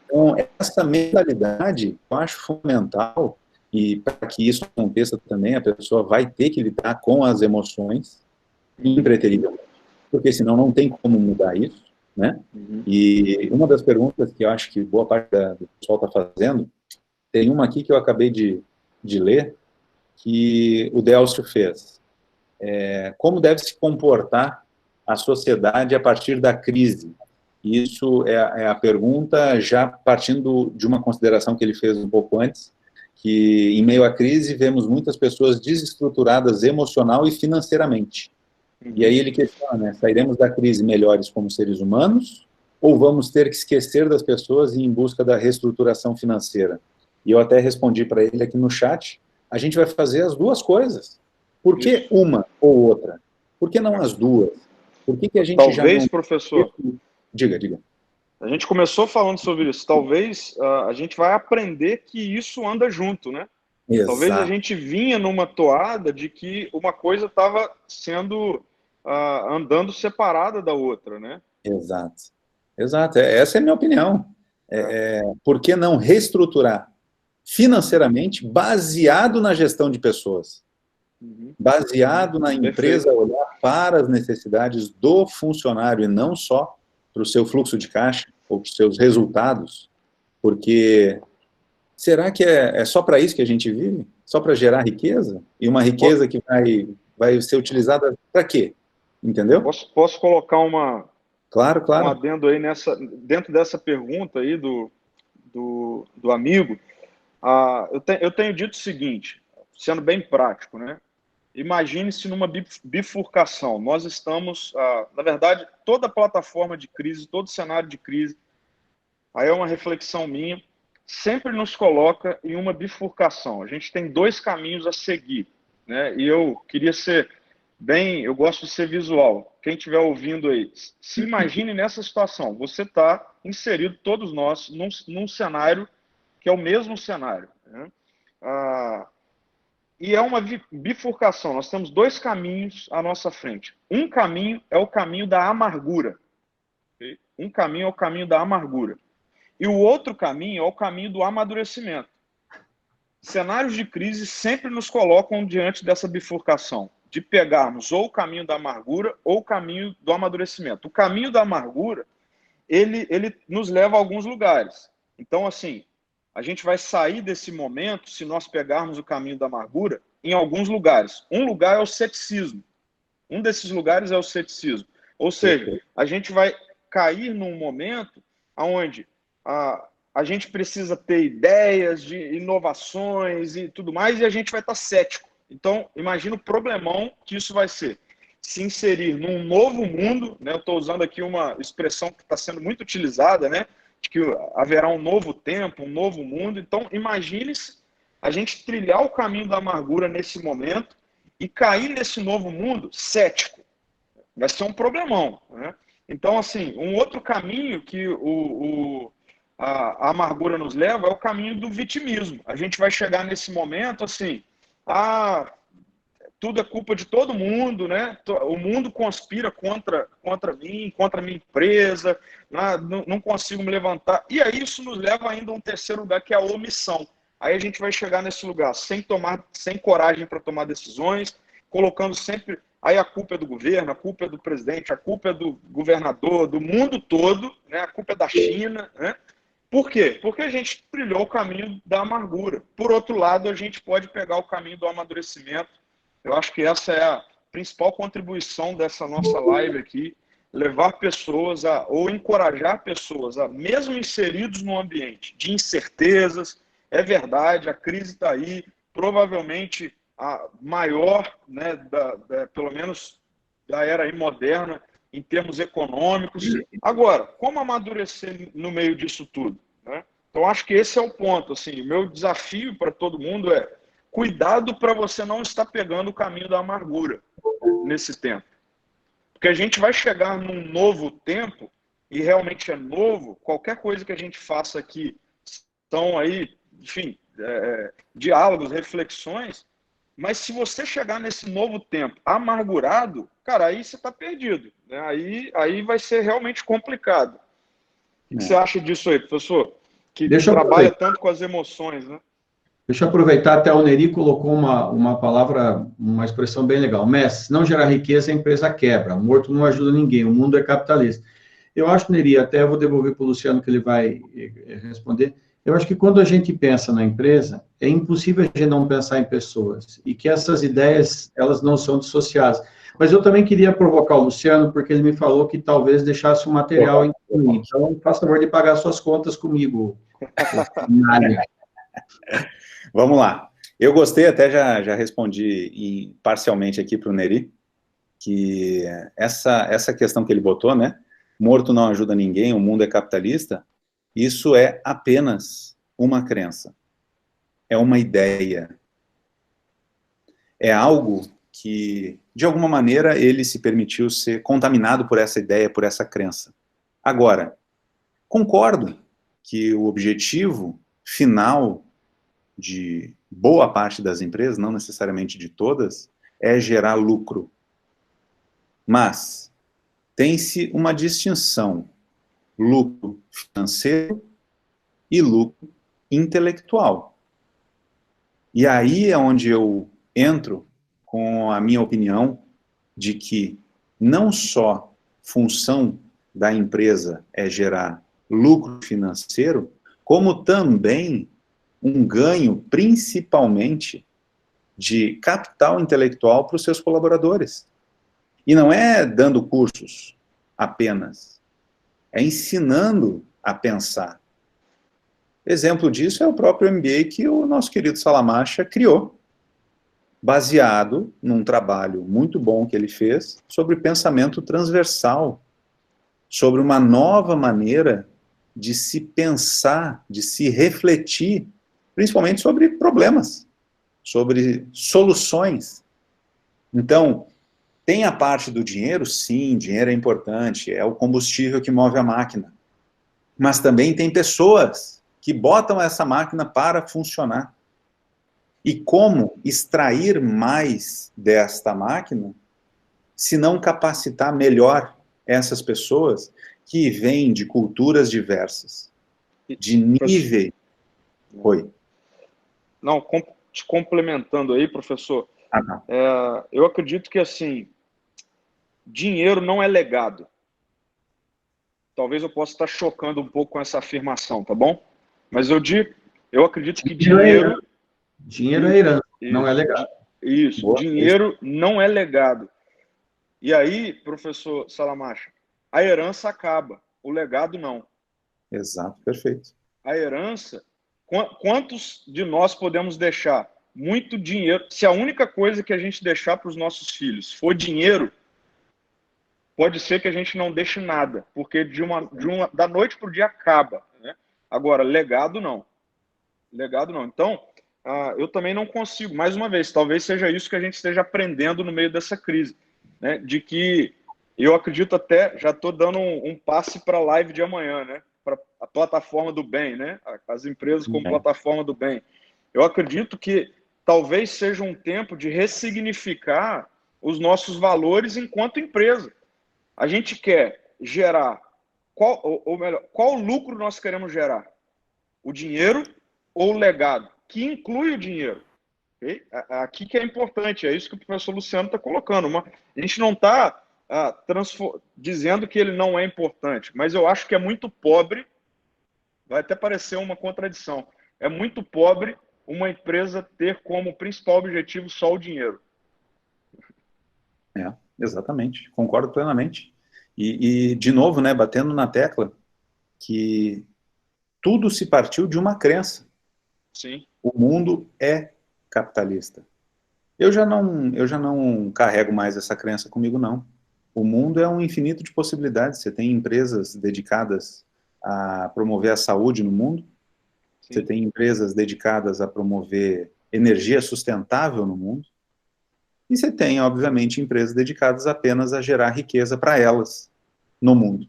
Então, essa mentalidade eu acho fundamental. E para que isso aconteça também, a pessoa vai ter que lidar com as emoções impreterivelmente, porque senão não tem como mudar isso, né? E uma das perguntas que eu acho que boa parte do pessoal está fazendo, tem uma aqui que eu acabei de ler, que o Delcio fez. Como deve se comportar a sociedade a partir da crise? Isso é a pergunta já partindo de uma consideração que ele fez um pouco antes, que em meio à crise vemos muitas pessoas desestruturadas emocional e financeiramente. E aí ele questiona, né, sairemos da crise melhores como seres humanos ou vamos ter que esquecer das pessoas e ir em busca da reestruturação financeira? E eu até respondi para ele aqui no chat, a gente vai fazer as duas coisas. Por que uma ou outra? Por que não as duas? Por que a gente Talvez, já não... professor... Diga. A gente começou falando sobre isso. Talvez a gente vai aprender que isso anda junto, né? Exato. Talvez a gente vinha numa toada de que uma coisa estava sendo andando separada da outra, né? Exato. Essa é a minha opinião. Por que não reestruturar financeiramente baseado na gestão de pessoas? baseado na empresa olhar para as necessidades do funcionário e não só para o seu fluxo de caixa ou para os seus resultados, porque será que é só para isso que a gente vive? Só para gerar riqueza? E uma riqueza que vai ser utilizada para quê? Entendeu? Posso colocar Claro. um adendo aí dentro dessa pergunta aí do amigo? Eu tenho dito o seguinte, sendo bem prático, né? Imagine-se numa bifurcação. Nós estamos, na verdade, toda plataforma de crise, todo cenário de crise, aí é uma reflexão minha, sempre nos coloca em uma bifurcação. A gente tem dois caminhos a seguir, né? E eu queria ser eu gosto de ser visual. Quem estiver ouvindo aí, se imagine nessa situação. Você está inserido, todos nós, num cenário que é o mesmo cenário, né? E é uma bifurcação. Nós temos dois caminhos à nossa frente. Um caminho é o caminho da amargura. Okay? Um caminho é o caminho da amargura. E o outro caminho é o caminho do amadurecimento. Cenários de crise sempre nos colocam diante dessa bifurcação, de pegarmos ou o caminho da amargura ou o caminho do amadurecimento. O caminho da amargura, ele nos leva a alguns lugares. Então, assim, a gente vai sair desse momento, se nós pegarmos o caminho da amargura, em alguns lugares. Um lugar é o ceticismo. Um desses lugares é o ceticismo. Ou seja, a gente vai cair num momento onde a gente precisa ter ideias de inovações e tudo mais, e a gente vai estar cético. Então, imagina o problemão que isso vai ser. Se inserir num novo mundo, né? Eu estou usando aqui uma expressão que está sendo muito utilizada, né? De que haverá um novo tempo, um novo mundo. Então, imagine-se a gente trilhar o caminho da amargura nesse momento e cair nesse novo mundo cético. Vai ser um problemão, né? Então, assim, um outro caminho que a amargura nos leva é o caminho do vitimismo. A gente vai chegar nesse momento assim, tudo é culpa de todo mundo, né? O mundo conspira contra mim, contra a minha empresa, não consigo me levantar. E aí isso nos leva ainda a um terceiro lugar, que é a omissão. Aí a gente vai chegar nesse lugar sem coragem para tomar decisões, colocando sempre... Aí a culpa é do governo, a culpa é do presidente, a culpa é do governador, do mundo todo, né? A culpa é da China, né? Por quê? Porque a gente trilhou o caminho da amargura. Por outro lado, a gente pode pegar o caminho do amadurecimento. Eu acho que essa é a principal contribuição dessa nossa live aqui, levar pessoas ou encorajar pessoas mesmo inseridos num ambiente de incertezas, é verdade, a crise está aí, provavelmente a maior, né, pelo menos da era aí moderna, em termos econômicos. Agora, como amadurecer no meio disso tudo, né? Então, acho que esse é o ponto. Assim, o meu desafio para todo mundo é cuidado para você não estar pegando o caminho da amargura nesse tempo. Porque a gente vai chegar num novo tempo, e realmente é novo, qualquer coisa que a gente faça aqui, estão aí, enfim, diálogos, reflexões, mas se você chegar nesse novo tempo amargurado, cara, aí você está perdido, né? Aí vai ser realmente complicado. O que você acha disso aí, professor? Que trabalha tanto com as emoções, né? Deixa eu aproveitar, até o Neri colocou uma palavra, uma expressão bem legal. Mestre, se não gerar riqueza, a empresa quebra. Morto não ajuda ninguém, o mundo é capitalista. Eu acho, Neri, até eu vou devolver para o Luciano que ele vai responder. Eu acho que quando a gente pensa na empresa, é impossível a gente não pensar em pessoas, e que essas ideias, elas não são dissociadas. Mas eu também queria provocar o Luciano, porque ele me falou que talvez deixasse um material em mim. Então, faça favor de pagar suas contas comigo. Vamos lá. Eu gostei, até já respondi parcialmente aqui para o Neri, que essa questão que ele botou, né? Morto não ajuda ninguém, o mundo é capitalista. Isso é apenas uma crença. É uma ideia. É algo que, de alguma maneira, ele se permitiu ser contaminado por essa ideia, por essa crença. Agora, concordo que o objetivo final de boa parte das empresas, não necessariamente de todas, é gerar lucro. Mas tem-se uma distinção: lucro financeiro e lucro intelectual. E aí é onde eu entro com a minha opinião de que não só função da empresa é gerar lucro financeiro, como também um ganho, principalmente, de capital intelectual para os seus colaboradores. E não é dando cursos apenas, é ensinando a pensar. Exemplo disso é o próprio MBA que o nosso querido Salamacha criou, baseado num trabalho muito bom que ele fez sobre pensamento transversal, sobre uma nova maneira de se pensar, de se refletir, principalmente sobre problemas, sobre soluções. Então, tem a parte do dinheiro, sim, dinheiro é importante, é o combustível que move a máquina. Mas também tem pessoas que botam essa máquina para funcionar. E como extrair mais desta máquina, se não capacitar melhor essas pessoas que vêm de culturas diversas, de nível... Oi. Não, te complementando aí, professor, Não. eu acredito que, assim, dinheiro não é legado. Talvez eu possa estar chocando um pouco com essa afirmação, tá bom? Mas eu acredito que dinheiro... Dinheiro é herança, não é legado. Isso, Boa. dinheiro não é legado. E aí, professor Salamacha, a herança acaba, o legado não. Exato, perfeito. A herança, quantos de nós podemos deixar? Muito dinheiro. Se a única coisa que a gente deixar para os nossos filhos for dinheiro, pode ser que a gente não deixe nada, porque da noite para o dia acaba, né? Agora, legado não. Legado não. Então, eu também não consigo, mais uma vez, talvez seja isso que a gente esteja aprendendo no meio dessa crise, né? De que eu acredito até, já estou dando um passe para a live de amanhã, né? Para a plataforma do bem, né? As empresas como plataforma do bem. Eu acredito que talvez seja um tempo de ressignificar os nossos valores enquanto empresa. A gente quer gerar, qual lucro nós queremos gerar? O dinheiro ou o legado? Que inclui o dinheiro. Okay? Aqui que é importante, é isso que o professor Luciano está colocando. A gente não está dizendo que ele não é importante, mas eu acho que é muito pobre, vai até parecer uma contradição, é muito pobre uma empresa ter como principal objetivo só o dinheiro. Exatamente, concordo plenamente. E de novo, né, batendo na tecla que tudo se partiu de uma crença. Sim. O mundo é capitalista. Eu já não carrego mais essa crença comigo, não. O mundo é um infinito de possibilidades. Você tem empresas dedicadas a promover a saúde no mundo. Sim. Você tem empresas dedicadas a promover energia sustentável no mundo. E você tem, obviamente, empresas dedicadas apenas a gerar riqueza para elas no mundo.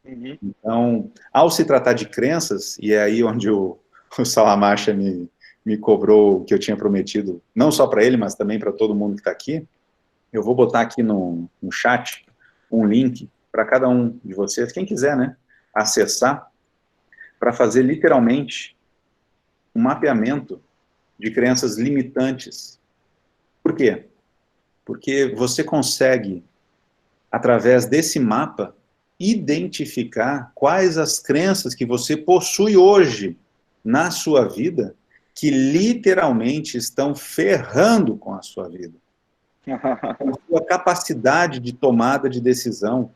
Uhum. Então, ao se tratar de crenças, e é aí onde o Salamacha me cobrou o que eu tinha prometido, não só para ele, mas também para todo mundo que está aqui, eu vou botar aqui no chat um link para cada um de vocês, quem quiser, né, acessar, para fazer literalmente um mapeamento de crenças limitantes. Por quê? Porque você consegue, através desse mapa, identificar quais as crenças que você possui hoje na sua vida que literalmente estão ferrando com a sua vida. Com a sua capacidade de tomada de decisão,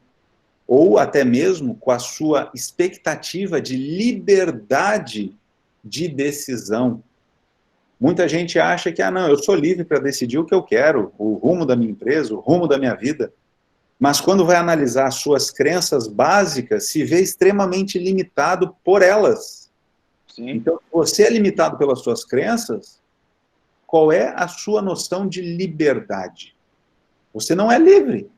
ou até mesmo com a sua expectativa de liberdade de decisão. Muita gente acha que, não, eu sou livre para decidir o que eu quero, o rumo da minha empresa, o rumo da minha vida. Mas quando vai analisar as suas crenças básicas, se vê extremamente limitado por elas. Sim. Então, você é limitado pelas suas crenças, qual é a sua noção de liberdade? Você não é livre.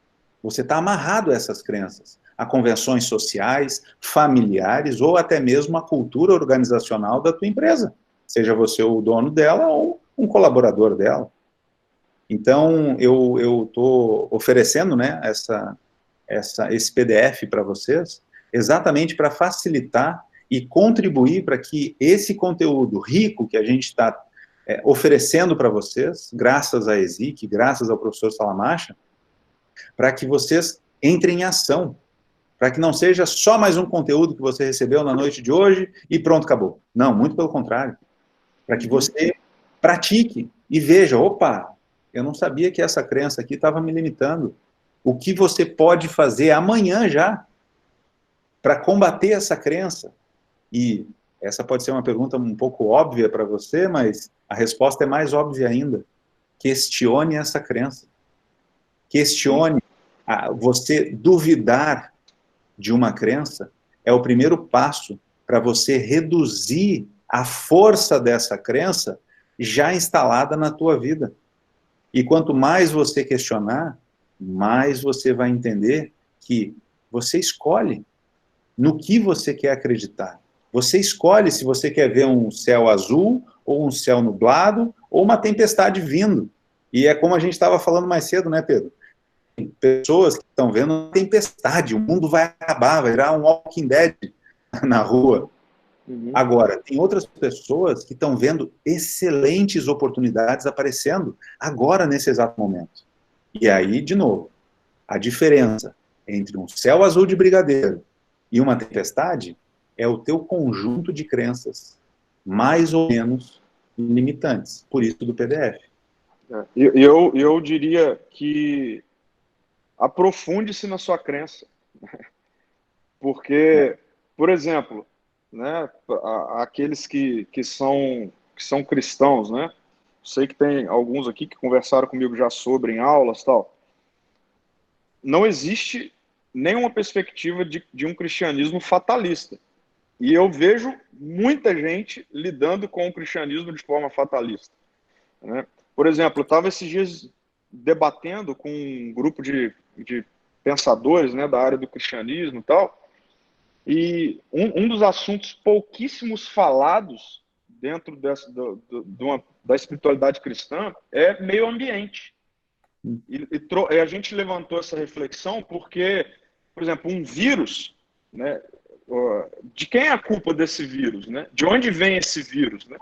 Você está amarrado a essas crenças, a convenções sociais, familiares, ou até mesmo a cultura organizacional da tua empresa. Seja você o dono dela ou um colaborador dela. Então, eu estou oferecendo, né, esse PDF para vocês, exatamente para facilitar e contribuir para que esse conteúdo rico que a gente está oferecendo para vocês, graças a ESIC, graças ao professor Salamacha, para que vocês entrem em ação, para que não seja só mais um conteúdo que você recebeu na noite de hoje e pronto, acabou. Não, muito pelo contrário. Para que você pratique e veja, opa, eu não sabia que essa crença aqui estava me limitando. O que você pode fazer amanhã já para combater essa crença? E essa pode ser uma pergunta um pouco óbvia para você, mas a resposta é mais óbvia ainda. Questione essa crença. Questione. Você duvidar de uma crença é o primeiro passo para você reduzir a força dessa crença já instalada na tua vida. E quanto mais você questionar, mais você vai entender que você escolhe no que você quer acreditar. Você escolhe se você quer ver um céu azul, ou um céu nublado, ou uma tempestade vindo. E é como a gente estava falando mais cedo, né, Pedro? Tem pessoas que estão vendo uma tempestade, o mundo vai acabar, vai virar um Walking Dead na rua. Agora, tem outras pessoas que estão vendo excelentes oportunidades aparecendo agora, nesse exato momento. E aí, de novo, a diferença entre um céu azul de brigadeiro e uma tempestade é o teu conjunto de crenças, mais ou menos limitantes. Por isso do PDF. Eu diria que aprofunde-se na sua crença. Porque, por exemplo, né, aqueles que são cristãos, né? Sei que tem alguns aqui que conversaram comigo já sobre em aulas e tal. Não existe nenhuma perspectiva de um cristianismo fatalista. E eu vejo muita gente lidando com o cristianismo de forma fatalista, né? Por exemplo, eu estava esses dias debatendo com um grupo de pensadores, né, da área do cristianismo e tal, e um dos assuntos pouquíssimos falados dentro da espiritualidade cristã é meio ambiente. E a gente levantou essa reflexão porque, por exemplo, um vírus, né, de quem é a culpa desse vírus, né? De onde vem esse vírus, né?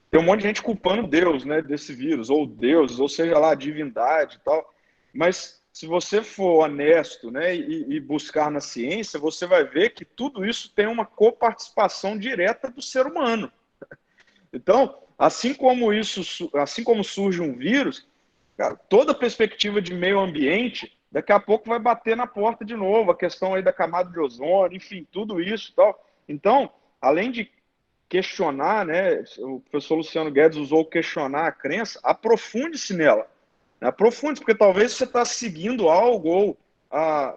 Tem um monte de gente culpando Deus, né, desse vírus, ou deuses, ou seja lá, a divindade e tal. Mas se você for honesto, né, e buscar na ciência, você vai ver que tudo isso tem uma coparticipação direta do ser humano. Então, assim como surge um vírus, cara, toda perspectiva de meio ambiente, daqui a pouco vai bater na porta de novo, a questão aí da camada de ozônio, enfim, tudo isso e tal. Então, além de questionar, né, o professor Luciano Guedes usou questionar a crença, aprofunde-se nela. Aprofunde, porque talvez você está seguindo algo ou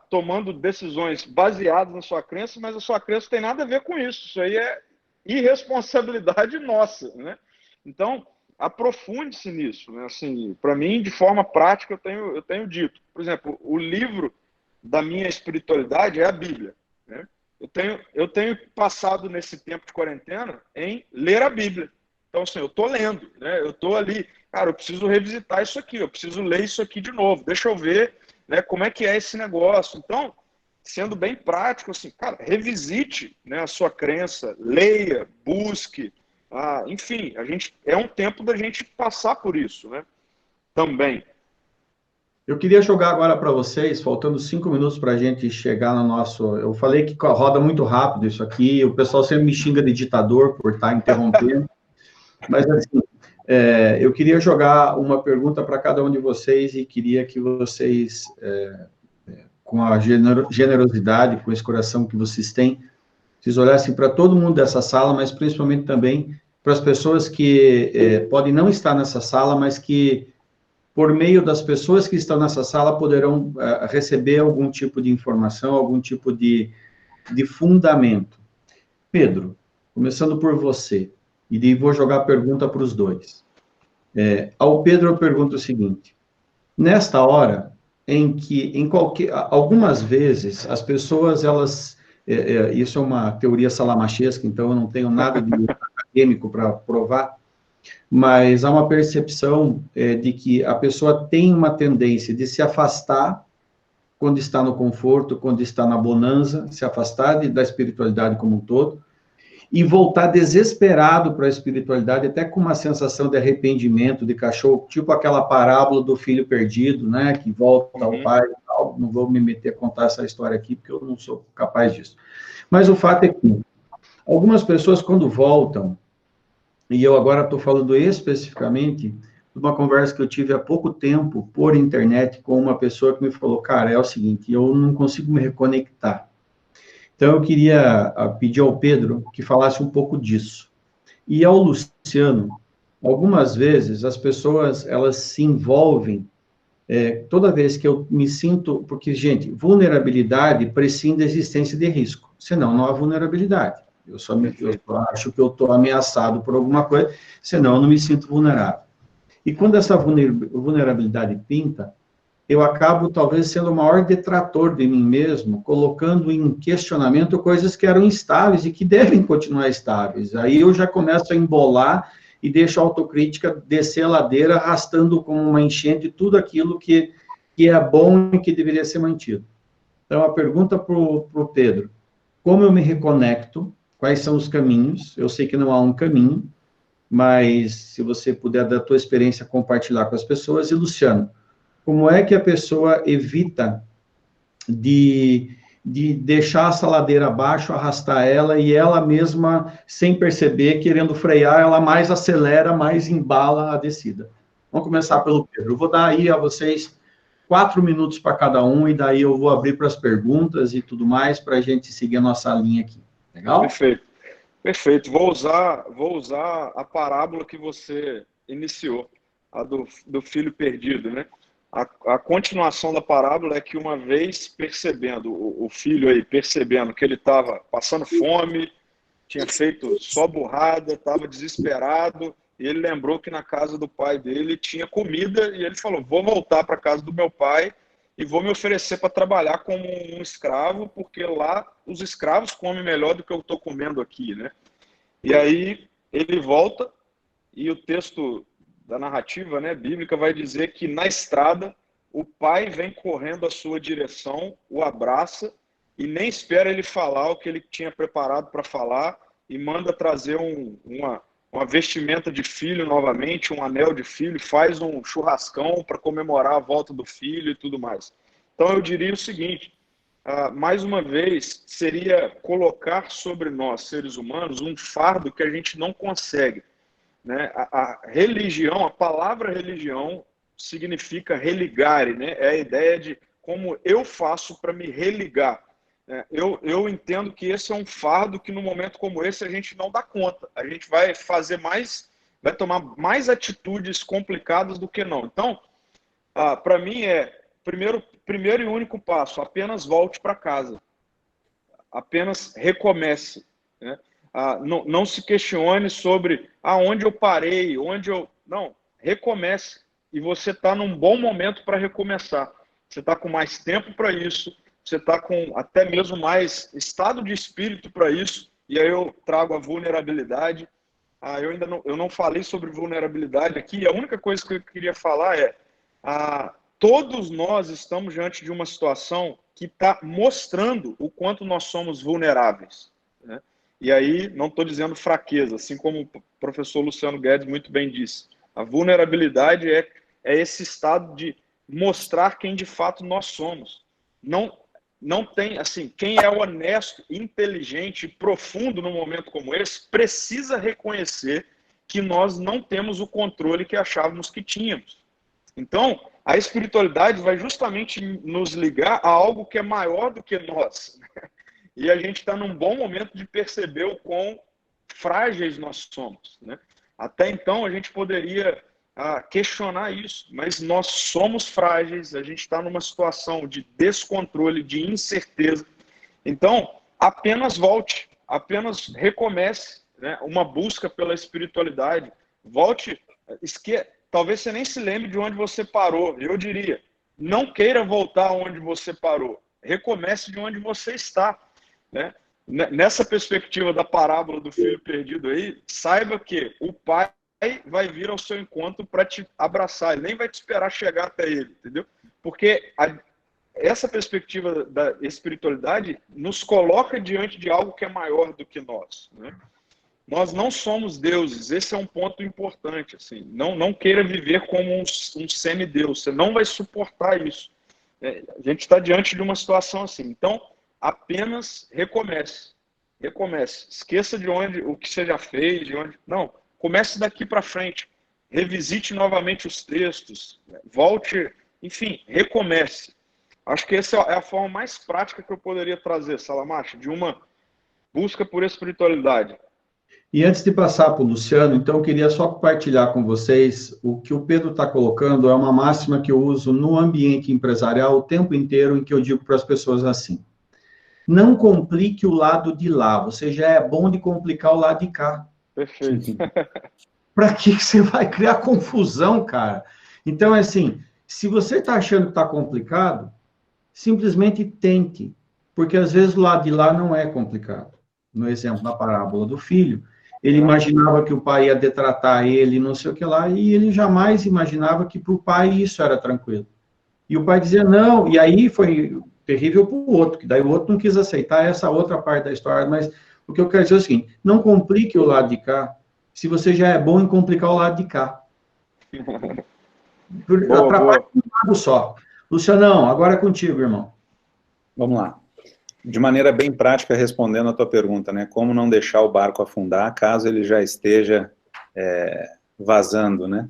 tomando decisões baseadas na sua crença, mas a sua crença não tem nada a ver com isso. Isso aí é irresponsabilidade nossa, né? Então, aprofunde-se nisso, né? Assim, para mim, de forma prática, eu tenho dito. Por exemplo, o livro da minha espiritualidade é a Bíblia, né? Eu tenho passado nesse tempo de quarentena em ler a Bíblia. Então, assim, eu estou lendo, né? Eu estou ali, cara, eu preciso revisitar isso aqui, eu preciso ler isso aqui de novo, deixa eu ver, né, como é que é esse negócio. Então, sendo bem prático, assim, cara, revisite, né, a sua crença, leia, busque, enfim, é um tempo da gente passar por isso, né, também. Eu queria jogar agora para vocês, faltando 5 minutos para a gente chegar no nosso... Eu falei que roda muito rápido isso aqui, o pessoal sempre me xinga de ditador por estar interrompendo, mas assim, eu queria jogar uma pergunta para cada um de vocês e queria que vocês, com a generosidade, com esse coração que vocês têm, vocês olhassem para todo mundo dessa sala, mas principalmente também para as pessoas que podem não estar nessa sala, mas que, por meio das pessoas que estão nessa sala, poderão receber algum tipo de informação, algum tipo de fundamento. Pedro, começando por você, e daí vou jogar a pergunta para os dois. Ao Pedro eu pergunto o seguinte: nesta hora em que, algumas vezes, as pessoas, elas... isso é uma teoria salamachesca, então eu não tenho nada de acadêmico para provar, mas há uma percepção de que a pessoa tem uma tendência de se afastar quando está no conforto, quando está na bonança, se afastar da espiritualidade como um todo, e voltar desesperado para a espiritualidade, até com uma sensação de arrependimento, de cachorro, tipo aquela parábola do filho perdido, né, que volta ao pai e tal. Não vou me meter a contar essa história aqui, porque eu não sou capaz disso. Mas o fato é que algumas pessoas, quando voltam, e eu agora estou falando especificamente de uma conversa que eu tive há pouco tempo por internet com uma pessoa que me falou, cara, é o seguinte, eu não consigo me reconectar. Então, eu queria pedir ao Pedro que falasse um pouco disso. E ao Luciano, algumas vezes as pessoas, elas se envolvem, toda vez que eu me sinto, porque, gente, vulnerabilidade prescinde da existência de risco, senão não há vulnerabilidade. Eu só acho que eu estou ameaçado por alguma coisa, senão eu não me sinto vulnerável. E quando essa vulnerabilidade pinta, eu acabo talvez sendo o maior detrator de mim mesmo, colocando em questionamento coisas que eram instáveis e que devem continuar estáveis. Aí eu já começo a embolar e deixo a autocrítica descer a ladeira, arrastando como uma enchente tudo aquilo que é bom e que deveria ser mantido. Então, a pergunta para o Pedro, como eu me reconecto? Quais são os caminhos? Eu sei que não há um caminho, mas se você puder, da tua experiência, compartilhar com as pessoas. E, Luciano, como é que a pessoa evita de deixar essa ladeira abaixo, arrastar ela, e ela mesma, sem perceber, querendo frear, ela mais acelera, mais embala a descida? Vamos começar pelo Pedro. Eu vou dar aí a vocês 4 minutos para cada um, e daí eu vou abrir para as perguntas e tudo mais, para a gente seguir a nossa linha aqui. Legal? Perfeito. Perfeito. Vou usar a parábola que você iniciou, a do filho perdido, né? A continuação da parábola é que, uma vez percebendo, o filho aí percebendo que ele estava passando fome, tinha feito só burrada, estava desesperado, e ele lembrou que na casa do pai dele tinha comida, e ele falou, vou voltar para a casa do meu pai e vou me oferecer para trabalhar como um escravo, porque lá os escravos comem melhor do que eu estou comendo aqui, né? E aí ele volta, e o texto da narrativa, né, bíblica, vai dizer que na estrada o pai vem correndo à sua direção, o abraça e nem espera ele falar o que ele tinha preparado para falar, e manda trazer uma vestimenta de filho novamente, um anel de filho, faz um churrascão para comemorar a volta do filho e tudo mais. Então eu diria o seguinte, mais uma vez, seria colocar sobre nós, seres humanos, um fardo que a gente não consegue. Né? A religião, a palavra religião significa religare, né? É a ideia de como eu faço para me religar. Eu entendo que esse é um fardo que, no momento como esse, a gente não dá conta. A gente vai fazer mais, vai tomar mais atitudes complicadas do que não. Então, para mim primeiro e único passo, apenas volte para casa. Apenas recomece, né? Não se questione sobre onde eu parei, Não, recomece. E você está num bom momento para recomeçar. Você está com mais tempo para isso, você está com até mesmo mais estado de espírito para isso. E aí eu trago a vulnerabilidade. Eu não falei sobre vulnerabilidade aqui. A única coisa que eu queria falar é todos nós estamos diante de uma situação que está mostrando o quanto nós somos vulneráveis, né? E aí não estou dizendo fraqueza, assim como o professor Luciano Guedes muito bem disse. A vulnerabilidade é esse estado de mostrar quem de fato nós somos. Não tem, assim, quem é honesto, inteligente e profundo num momento como esse, precisa reconhecer que nós não temos o controle que achávamos que tínhamos. Então, a espiritualidade vai justamente nos ligar a algo que é maior do que nós. E a gente está num bom momento de perceber o quão frágeis nós somos, né? Até então, a gente poderia questionar isso, mas nós somos frágeis, a gente está numa situação de descontrole, de incerteza. Então, apenas volte, apenas recomece, né? Uma busca pela espiritualidade. Volte, talvez você nem se lembre de onde você parou. Eu diria, não queira voltar onde você parou. Recomece de onde você está, né? Nessa perspectiva da parábola do filho perdido aí, saiba que o pai vai vir ao seu encontro para te abraçar. Ele nem vai te esperar chegar até ele, entendeu? Porque essa perspectiva da espiritualidade nos coloca diante de algo que é maior do que nós, né? Nós não somos deuses, esse é um ponto importante. Assim. Não queira viver como um semideus, você não vai suportar isso. A gente está diante de uma situação assim. Então, apenas recomece. Recomece. Esqueça de o que você já fez, Não, comece daqui para frente. Revisite novamente os textos, volte, enfim, recomece. Acho que essa é a forma mais prática que eu poderia trazer, Salamacho, de uma busca por espiritualidade. E antes de passar para o Luciano, então, eu queria só compartilhar com vocês o que o Pedro está colocando, é uma máxima que eu uso no ambiente empresarial o tempo inteiro, em que eu digo para as pessoas assim: não complique o lado de lá, você já é bom de complicar o lado de cá. Perfeito. Para que você vai criar confusão, cara? Então, é assim, se você está achando que está complicado, simplesmente tente, porque às vezes o lado de lá não é complicado. No exemplo da parábola do filho, ele imaginava que o pai ia detratar ele, não sei o que lá, e ele jamais imaginava que para o pai isso era tranquilo. E o pai dizia não, e aí foi terrível para o outro, que daí o outro não quis aceitar essa outra parte da história, mas o que eu quero dizer é o seguinte: não complique o lado de cá, se você já é bom em complicar o lado de cá. Atrapalha um lado só. Lucianão, agora é contigo, irmão. Vamos lá. De maneira bem prática, respondendo a tua pergunta, né? Como não deixar o barco afundar, caso ele já esteja vazando, né?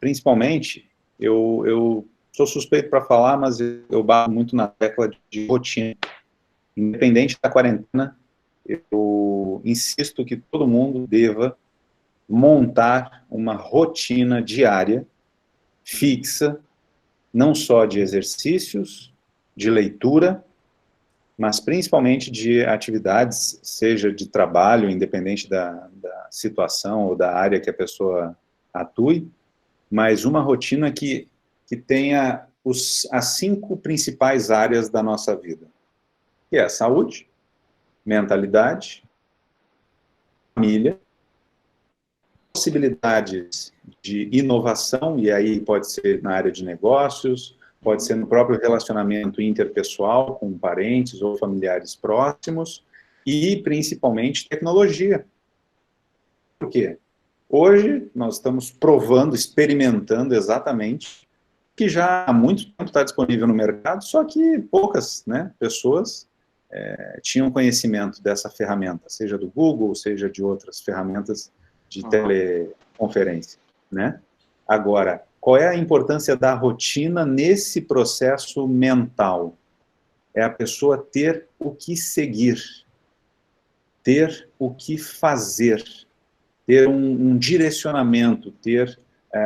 Principalmente, eu sou suspeito para falar, mas eu bato muito na tecla de rotina. Independente da quarentena, eu insisto que todo mundo deva montar uma rotina diária, fixa, não só de exercícios, de leitura, mas principalmente de atividades, seja de trabalho, independente da situação ou da área que a pessoa atue, mas uma rotina que tenha as 5 principais áreas da nossa vida, que é a saúde, mentalidade, família, possibilidades de inovação, e aí pode ser na área de negócios, pode ser no próprio relacionamento interpessoal com parentes ou familiares próximos, e principalmente tecnologia. Por quê? Hoje nós estamos provando, experimentando exatamente, que já há muito tempo está disponível no mercado, só que poucas, né, pessoas tinham conhecimento dessa ferramenta, seja do Google, seja de outras ferramentas de teleconferência, né? Agora, qual é a importância da rotina nesse processo mental? É a pessoa ter o que seguir, ter o que fazer, ter um direcionamento, ter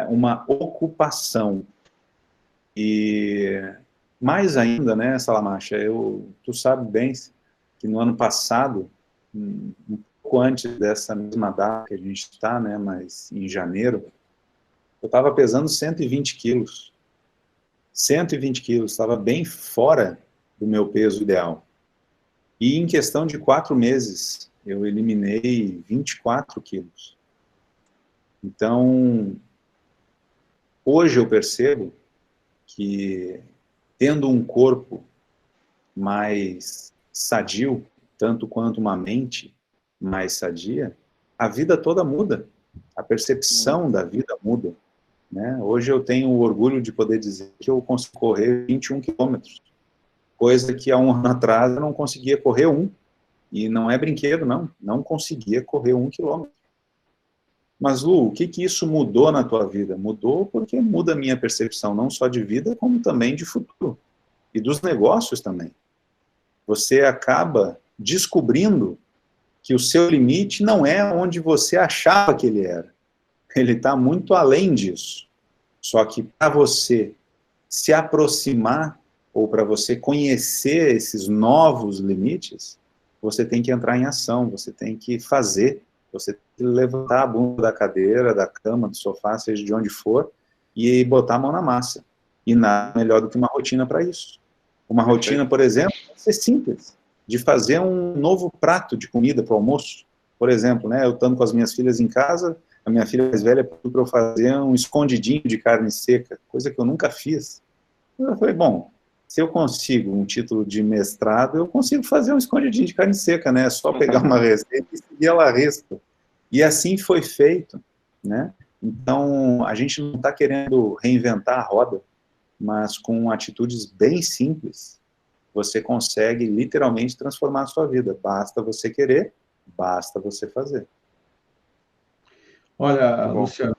uma ocupação. E mais ainda, né, Salamacha, tu sabe bem que no ano passado, um pouco antes dessa mesma data que a gente está, né, mas em janeiro, eu estava pesando 120 quilos. 120 quilos, estava bem fora do meu peso ideal. E em questão de 4 meses, eu eliminei 24 quilos. Então, hoje eu percebo que, tendo um corpo mais sadio, tanto quanto uma mente mais sadia, a vida toda muda. A percepção da vida muda. Né? Hoje eu tenho o orgulho de poder dizer que eu consigo correr 21 quilômetros, coisa que há um ano atrás eu não conseguia correr 1. E não é brinquedo, não conseguia correr 1 quilômetro. Mas, Lu, o que isso mudou na tua vida? Mudou porque muda a minha percepção, não só de vida, como também de futuro. E dos negócios também. Você acaba descobrindo que o seu limite não é onde você achava que ele era. Ele está muito além disso. Só que para você se aproximar, ou para você conhecer esses novos limites, você tem que entrar em ação, você tem que fazer, você tem que levantar a bunda da cadeira, da cama, do sofá, seja de onde for, e botar a mão na massa. E nada melhor do que uma rotina para isso. Uma rotina, por exemplo, pode ser simples, de fazer um novo prato de comida para o almoço. Por exemplo, né, eu estando com as minhas filhas em casa, a minha filha mais velha pediu para eu fazer um escondidinho de carne seca, coisa que eu nunca fiz. Eu falei, bom, Se eu consigo um título de mestrado, eu consigo fazer um escondidinho de carne seca, né? É só pegar uma receita e seguir ela a risca. E assim foi feito, né? Então, a gente não está querendo reinventar a roda, mas com atitudes bem simples, você consegue literalmente transformar a sua vida. Basta você querer, basta você fazer. Olha, Luciano,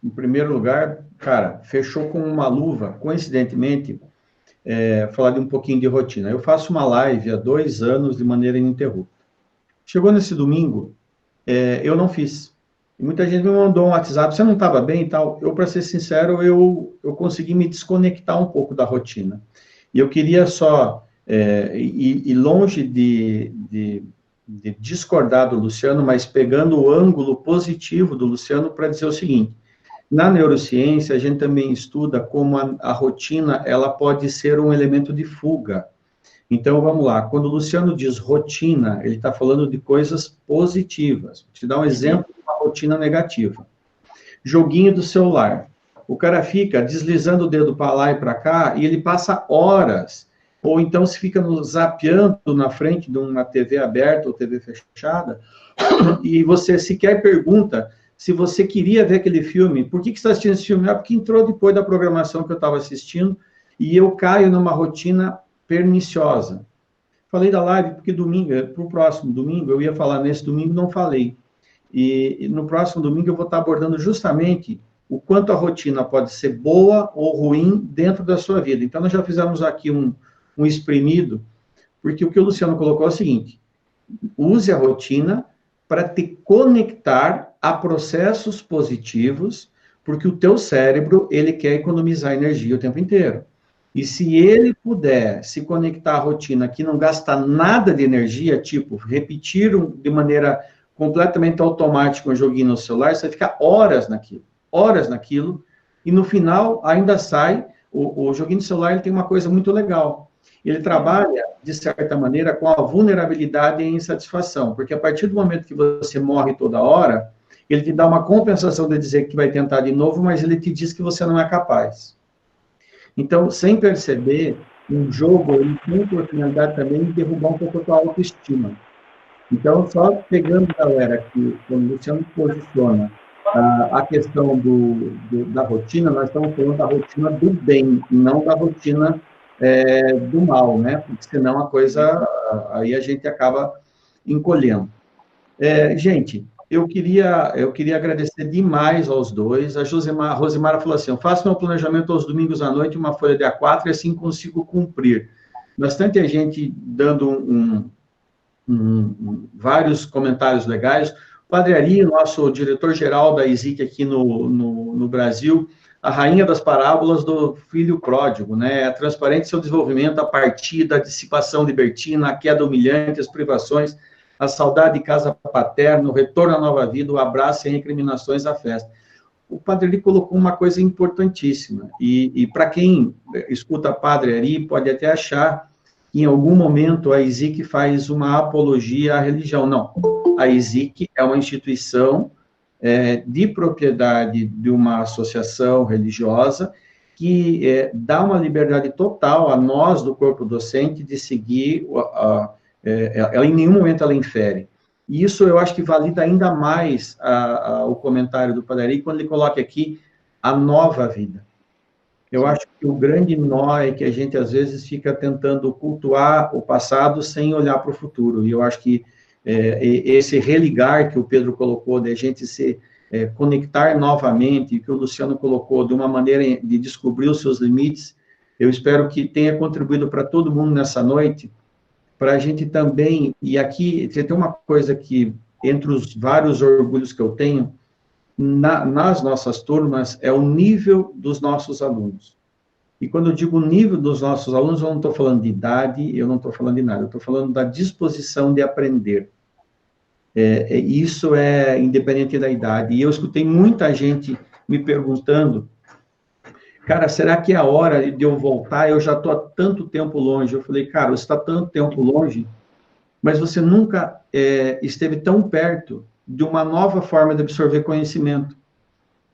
em primeiro lugar, cara, fechou com uma luva, coincidentemente, falar de um pouquinho de rotina. Eu faço uma live há 2 anos de maneira ininterrupta. Chegou nesse domingo, eu não fiz. E muita gente me mandou um WhatsApp, você não estava bem e tal. Eu, para ser sincero, eu consegui me desconectar um pouco da rotina. E eu queria só, ir longe de discordar do Luciano, mas pegando o ângulo positivo do Luciano para dizer o seguinte: na neurociência, a gente também estuda como a rotina ela pode ser um elemento de fuga. Então, vamos lá, quando o Luciano diz rotina, ele está falando de coisas positivas. Vou te dar um exemplo de uma rotina negativa. Joguinho do celular. O cara fica deslizando o dedo para lá e para cá e ele passa horas. Ou então se fica zapeando na frente de uma TV aberta ou TV fechada e você sequer pergunta se você queria ver aquele filme. Por que você está assistindo esse filme? Porque entrou depois da programação que eu estava assistindo e eu caio numa rotina perniciosa. Falei da live porque domingo, para o próximo domingo, eu ia falar nesse domingo, não falei. E no próximo domingo eu vou estar abordando justamente o quanto a rotina pode ser boa ou ruim dentro da sua vida. Então, nós já fizemos aqui um espremido, porque o que o Luciano colocou é o seguinte: use a rotina para te conectar a processos positivos, porque o teu cérebro, ele quer economizar energia o tempo inteiro. E se ele puder se conectar à rotina que não gasta nada de energia, tipo, repetir de maneira completamente automática um joguinho no celular, você vai ficar horas naquilo, e no final ainda sai, o joguinho no celular ele tem uma coisa muito legal. Ele trabalha, de certa maneira, com a vulnerabilidade e a insatisfação, porque a partir do momento que você morre toda hora, ele te dá uma compensação de dizer que vai tentar de novo, mas ele te diz que você não é capaz. Então, sem perceber, um jogo ele tem a oportunidade também de derrubar um pouco a tua autoestima. Então, só pegando, galera, que quando o Luciano posiciona a questão da rotina, nós estamos falando da rotina do bem, e não da rotina do mal, né? Porque senão a coisa, aí a gente acaba encolhendo. Gente, eu queria agradecer demais aos dois. A Rosemara falou assim: eu faço meu planejamento aos domingos à noite, uma folha de A4, e assim consigo cumprir. Bastante gente dando vários comentários legais. O Padre Ari, nosso diretor-geral da ISIC aqui no Brasil, a rainha das parábolas do filho pródigo, né? A transparente seu desenvolvimento a partir da dissipação libertina, a queda humilhante, as privações, a saudade de casa paterna, o retorno à nova vida, o abraço sem recriminações à festa. O Padre Ari colocou uma coisa importantíssima, e para quem escuta Padre Ari, pode até achar que em algum momento a ISIC faz uma apologia à religião. Não, a ISIC é uma instituição de propriedade de uma associação religiosa que dá uma liberdade total a nós, do corpo docente, de seguir, ela em nenhum momento ela infere. E isso eu acho que valida ainda mais o comentário do Padre Ari, quando ele coloca aqui a nova vida. Eu acho que o grande nó é que a gente, às vezes, fica tentando cultuar o passado sem olhar para o futuro. E eu acho que esse religar que o Pedro colocou, de a gente se conectar novamente, que o Luciano colocou de uma maneira de descobrir os seus limites, eu espero que tenha contribuído para todo mundo nessa noite, para a gente também, e aqui tem uma coisa que, entre os vários orgulhos que eu tenho, nas nossas turmas, é o nível dos nossos alunos. E quando eu digo nível dos nossos alunos, eu não estou falando de idade, eu não estou falando de nada, eu estou falando da disposição de aprender. Isso é independente da idade. E eu escutei muita gente me perguntando: cara, será que é a hora de eu voltar? Eu já estou há tanto tempo longe. Eu falei: cara, você está tanto tempo longe, mas você nunca esteve tão perto de uma nova forma de absorver conhecimento.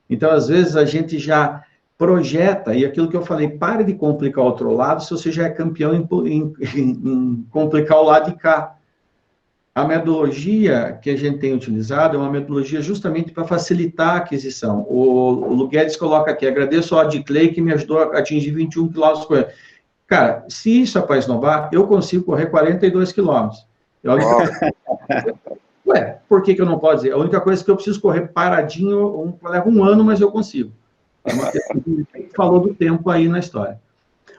Então, às vezes, a gente já projeta, e aquilo que eu falei, pare de complicar o outro lado se você já é campeão em complicar o lado de cá. A metodologia que a gente tem utilizado é uma metodologia justamente para facilitar a aquisição. O Lu Guedes coloca aqui, agradeço ao Adiclay que me ajudou a atingir 21 quilômetros por ano. Cara, se isso é para esnobar, eu consigo correr 42 quilômetros. Ué, por que eu não posso dizer? A única coisa é que eu preciso correr paradinho, leva um ano, mas eu consigo. É uma questão que falou do tempo aí na história.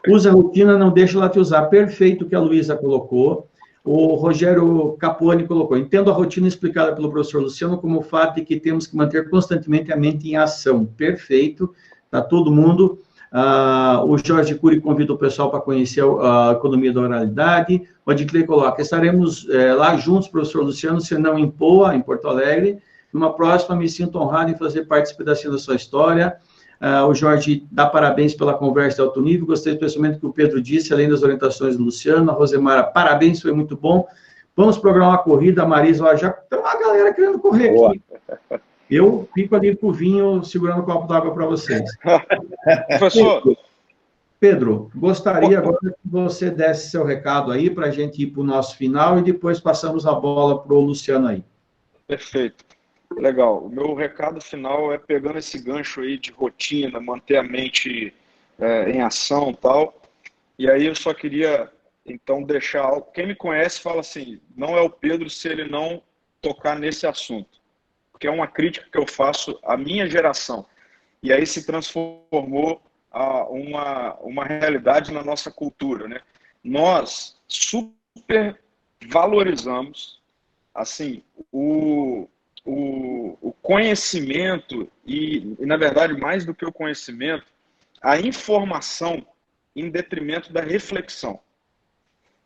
Usa a rotina, não deixa ela te usar. Perfeito o que a Luísa colocou. O Rogério Capone colocou. Entendo a rotina explicada pelo professor Luciano como o fato de que temos que manter constantemente a mente em ação. Perfeito. Está todo mundo. O Jorge Cury convida o pessoal para conhecer a economia da oralidade. O Adiclay coloca, estaremos lá juntos, professor Luciano, se não em Poa, em Porto Alegre. Numa próxima, me sinto honrado em fazer parte desse pedacinho da sua história. O Jorge dá parabéns pela conversa de alto nível. Gostei especialmente do que o Pedro disse, além das orientações do Luciano. A Rosemara, parabéns, foi muito bom. Vamos programar uma corrida. A Marisa, já tem uma galera querendo correr aqui. Eu fico ali com o vinho, segurando o copo d'água para vocês. Professor... Pedro, gostaria agora que você desse seu recado aí para a gente ir para o nosso final e depois passamos a bola para o Luciano aí. Perfeito. Legal. O meu recado final é pegando esse gancho aí de rotina, manter a mente em ação e tal. E aí eu só queria, então, deixar algo. Quem me conhece fala assim, não é o Pedro se ele não tocar nesse assunto. Porque é uma crítica que eu faço à minha geração. E aí se transformou uma realidade na nossa cultura, né? Nós super valorizamos assim o conhecimento e, na verdade, mais do que o conhecimento, a informação em detrimento da reflexão.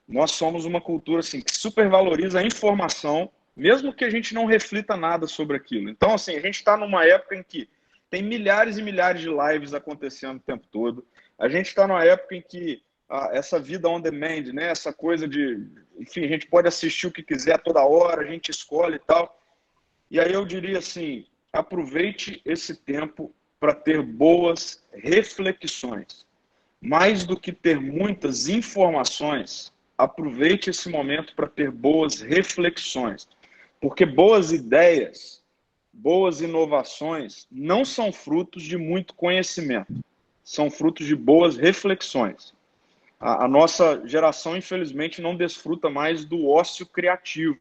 Nós somos uma cultura assim, que super valoriza a informação, mesmo que a gente não reflita nada sobre aquilo. Então, assim, a gente está numa época em que tem milhares e milhares de lives acontecendo o tempo todo. A gente está numa época em que essa vida on demand, né, essa coisa de... Enfim, a gente pode assistir o que quiser toda hora, a gente escolhe e tal. E aí eu diria assim, aproveite esse tempo para ter boas reflexões. Mais do que ter muitas informações, aproveite esse momento para ter boas reflexões. Porque boas ideias, boas inovações não são frutos de muito conhecimento, são frutos de boas reflexões. A nossa geração, infelizmente, não desfruta mais do ócio criativo.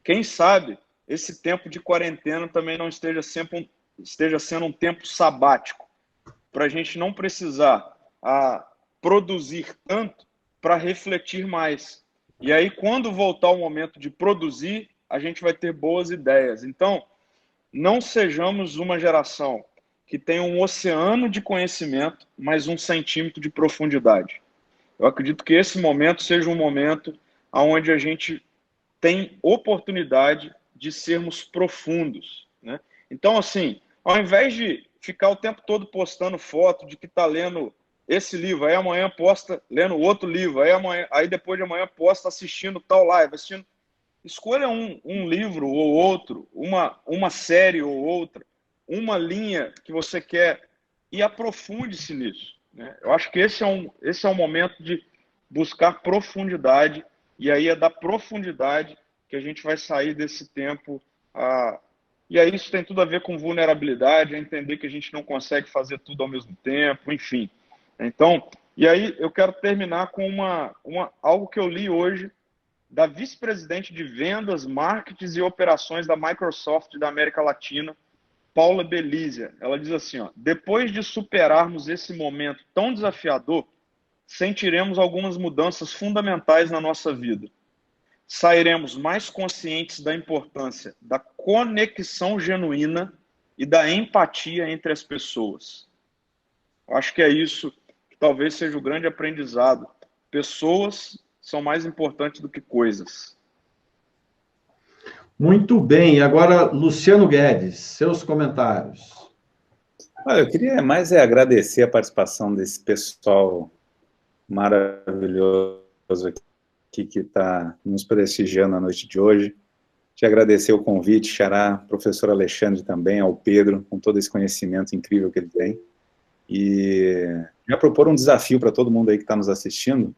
Quem sabe esse tempo de quarentena também não esteja sendo um tempo sabático, para a gente não precisar produzir tanto para refletir mais. E aí, quando voltar o momento de produzir, a gente vai ter boas ideias. Então, não sejamos uma geração que tem um oceano de conhecimento, mas 1 centímetro de profundidade. Eu acredito que esse momento seja um momento onde a gente tem oportunidade de sermos profundos, né? Então, assim, ao invés de ficar o tempo todo postando foto de que está lendo esse livro, aí amanhã posta lendo outro livro, aí depois de amanhã posta assistindo tal live, escolha um livro ou outro, uma série ou outra, uma linha que você quer e aprofunde-se nisso, né? Eu acho que esse é um momento de buscar profundidade, e aí é da profundidade que a gente vai sair desse tempo. E aí isso tem tudo a ver com vulnerabilidade, é entender que a gente não consegue fazer tudo ao mesmo tempo, enfim. Então, e aí eu quero terminar com algo que eu li hoje da vice-presidente de vendas, marketing e operações da Microsoft da América Latina, Paula Belizia. Ela diz assim, ó, depois de superarmos esse momento tão desafiador, sentiremos algumas mudanças fundamentais na nossa vida. Sairemos mais conscientes da importância da conexão genuína e da empatia entre as pessoas. Eu acho que é isso que talvez seja o grande aprendizado. Pessoas são mais importantes do que coisas. Muito bem. Agora, Luciano Guedes, seus comentários. Olha, eu queria mais agradecer a participação desse pessoal maravilhoso aqui que está nos prestigiando na noite de hoje. Te agradecer o convite, Xará, professor Alexandre também, ao Pedro, com todo esse conhecimento incrível que ele tem. E já propor um desafio para todo mundo aí que está nos assistindo,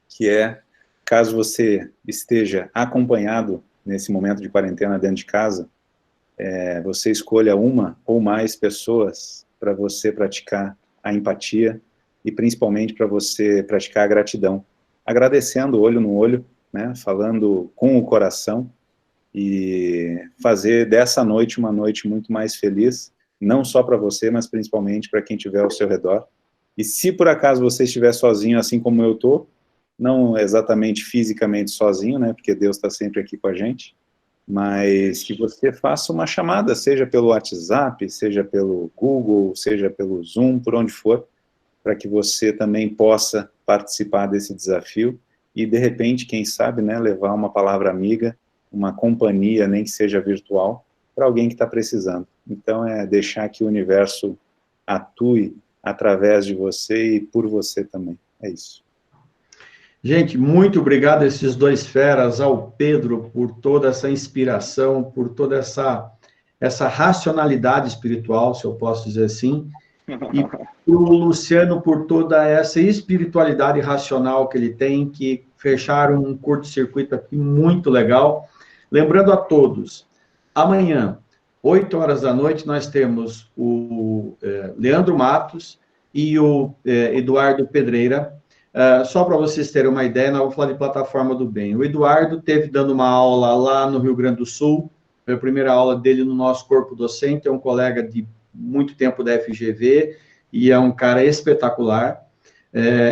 que é, caso você esteja acompanhado nesse momento de quarentena dentro de casa, você escolha uma ou mais pessoas para você praticar a empatia e principalmente para você praticar a gratidão, agradecendo olho no olho, né, falando com o coração, e fazer dessa noite uma noite muito mais feliz, não só para você, mas principalmente para quem estiver ao seu redor. E se por acaso você estiver sozinho, assim como eu estou, não exatamente fisicamente sozinho, né, porque Deus está sempre aqui com a gente, mas que você faça uma chamada, seja pelo WhatsApp, seja pelo Google, seja pelo Zoom, por onde for, para que você também possa participar desse desafio e, de repente, quem sabe, né, levar uma palavra amiga, uma companhia, nem que seja virtual, para alguém que está precisando. Então, é deixar que o universo atue através de você e por você também. É isso. Gente, muito obrigado a esses dois feras, ao Pedro, por toda essa inspiração, por toda essa racionalidade espiritual, se eu posso dizer assim, e o Luciano por toda essa espiritualidade racional que ele tem, que fecharam um curto-circuito aqui muito legal. Lembrando a todos, amanhã, 8 horas da noite, nós temos o Leandro Matos e o Eduardo Pedreira. Só para vocês terem uma ideia, nós vamos falar de plataforma do bem. O Eduardo teve dando uma aula lá no Rio Grande do Sul, foi a primeira aula dele no nosso corpo docente, é um colega de muito tempo da FGV, e é um cara espetacular.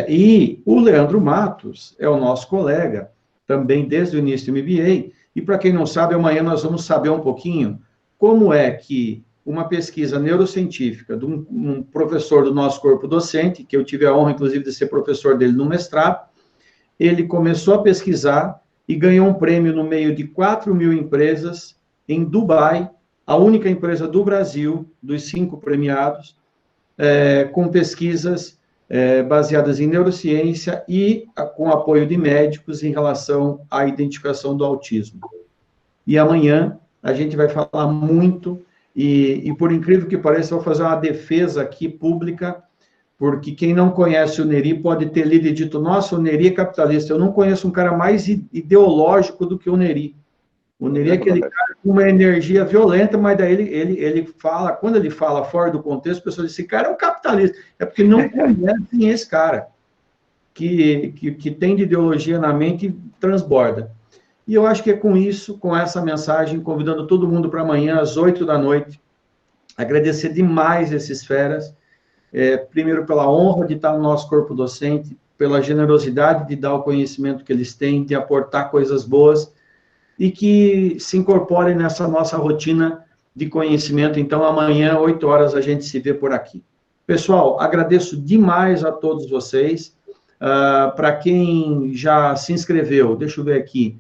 E o Leandro Matos é o nosso colega, também desde o início do MBA, e para quem não sabe, amanhã nós vamos saber um pouquinho como é que uma pesquisa neurocientífica de um professor do nosso corpo docente, que eu tive a honra, inclusive, de ser professor dele no mestrado, ele começou a pesquisar e ganhou um prêmio no meio de 4.000 empresas em Dubai, a única empresa do Brasil, dos 5 premiados, com pesquisas baseadas em neurociência e com apoio de médicos em relação à identificação do autismo. E amanhã a gente vai falar muito, e por incrível que pareça, eu vou fazer uma defesa aqui pública, porque quem não conhece o Neri pode ter lido e dito, nossa, o Neri é capitalista. Eu não conheço um cara mais ideológico do que o Neri. O Neri é aquele cara com uma energia violenta, mas daí ele fala, quando ele fala fora do contexto, as pessoas dizem, esse cara é um capitalista. É porque não conhecem esse cara, que tem de ideologia na mente e transborda. E eu acho que é com isso, com essa mensagem, convidando todo mundo para amanhã, às 8 da noite, agradecer demais esses feras, primeiro pela honra de estar no nosso corpo docente, pela generosidade de dar o conhecimento que eles têm, de aportar coisas boas, e que se incorporem nessa nossa rotina de conhecimento. Então, amanhã, 8 horas, a gente se vê por aqui. Pessoal, agradeço demais a todos vocês. Para quem já se inscreveu, deixa eu ver aqui,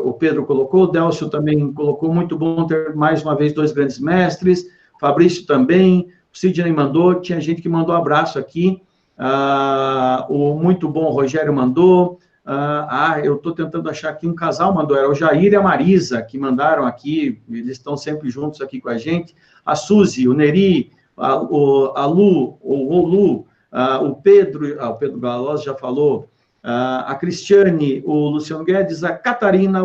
o Pedro colocou, o Delcio também colocou, muito bom ter mais uma vez 2 grandes mestres, Fabrício também, o Sidney mandou, tinha gente que mandou abraço aqui, o muito bom Rogério mandou, eu estou tentando achar aqui, um casal mandou, era o Jair e a Marisa, que mandaram aqui, eles estão sempre juntos aqui com a gente, a Suzy, o Neri, a Lu, o Pedro Galoz já falou, a Cristiane, o Luciano Guedes, a Catarina,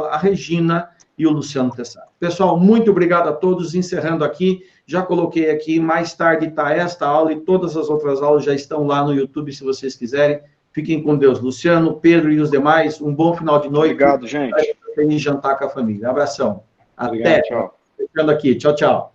a Regina e o Luciano Tessaro. Pessoal, muito obrigado a todos, encerrando aqui, já coloquei aqui, mais tarde está esta aula e todas as outras aulas já estão lá no YouTube, se vocês quiserem. Fiquem com Deus. Luciano, Pedro e os demais, um bom final de noite. Obrigado, gente. E jantar com a família. Abração. Obrigado, até. Tchau. Ficando aqui. Tchau, tchau.